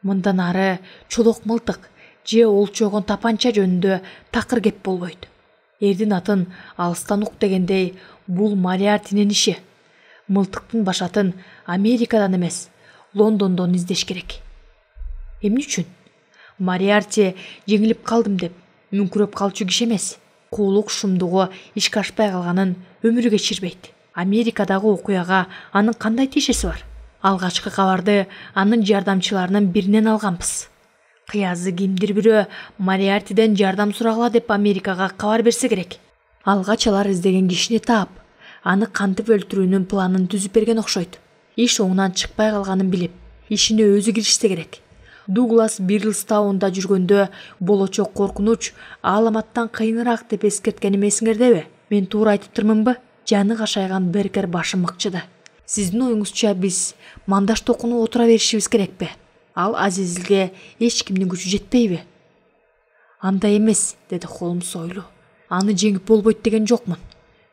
Мындан ары чолок мылтык же олчогон тапанча жөнүндө такыр кеп болбойт. Эрдин атын алыстан ук дегендей, бул Мориартинин иши. Мылтыктын башатын Америкадан эмес, Лондондон издеш керек. Эмне үчүн? Мориарти жеңилип калдым деп мүңкүрөп калчу киши эмес. Куулук шумдугу ишке ашпай калганын өмүрү кечирбейт. Америкадагы окуяга анын кандай тиешеси бар? Алгачкы кабарды анын жардамчыларынын биринен алганбыз. Кыязы кимдир бирөө Мориартиден жардам сурагыла деп Америкага кабар берсе керек. Алгач алар издеген кишини таап, аны кантип өлтүрүүнүн планын түзүп берген окшойт. Иш оңунан чыкпай калганын билип, ишине өзү киришсе керек. Дуглас Бирлстаунда жүргөндө болочок коркунуч аламаттан кыйыныраак деп эскерткеним эсиңердеби? Мен туура айтыптырмынбы? Жаны кашайган Беркер башын мыкчыды. Сиздин оюңузча биз мандаш токунуп отура беришибиз керекпи? Ал Азизилге эч кимдин күчү жетпейби? Андай эмес, деди Холмс ойлуу. Аны жеңип болбойт деген жокмун.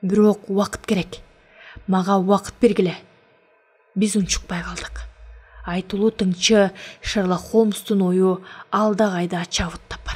Бирок убакыт керек. Мага убакыт бергиле. Биз унчукпай калдык. Айтылуу тыңчы Шерлок Холмстун ою алда кайда чабыттап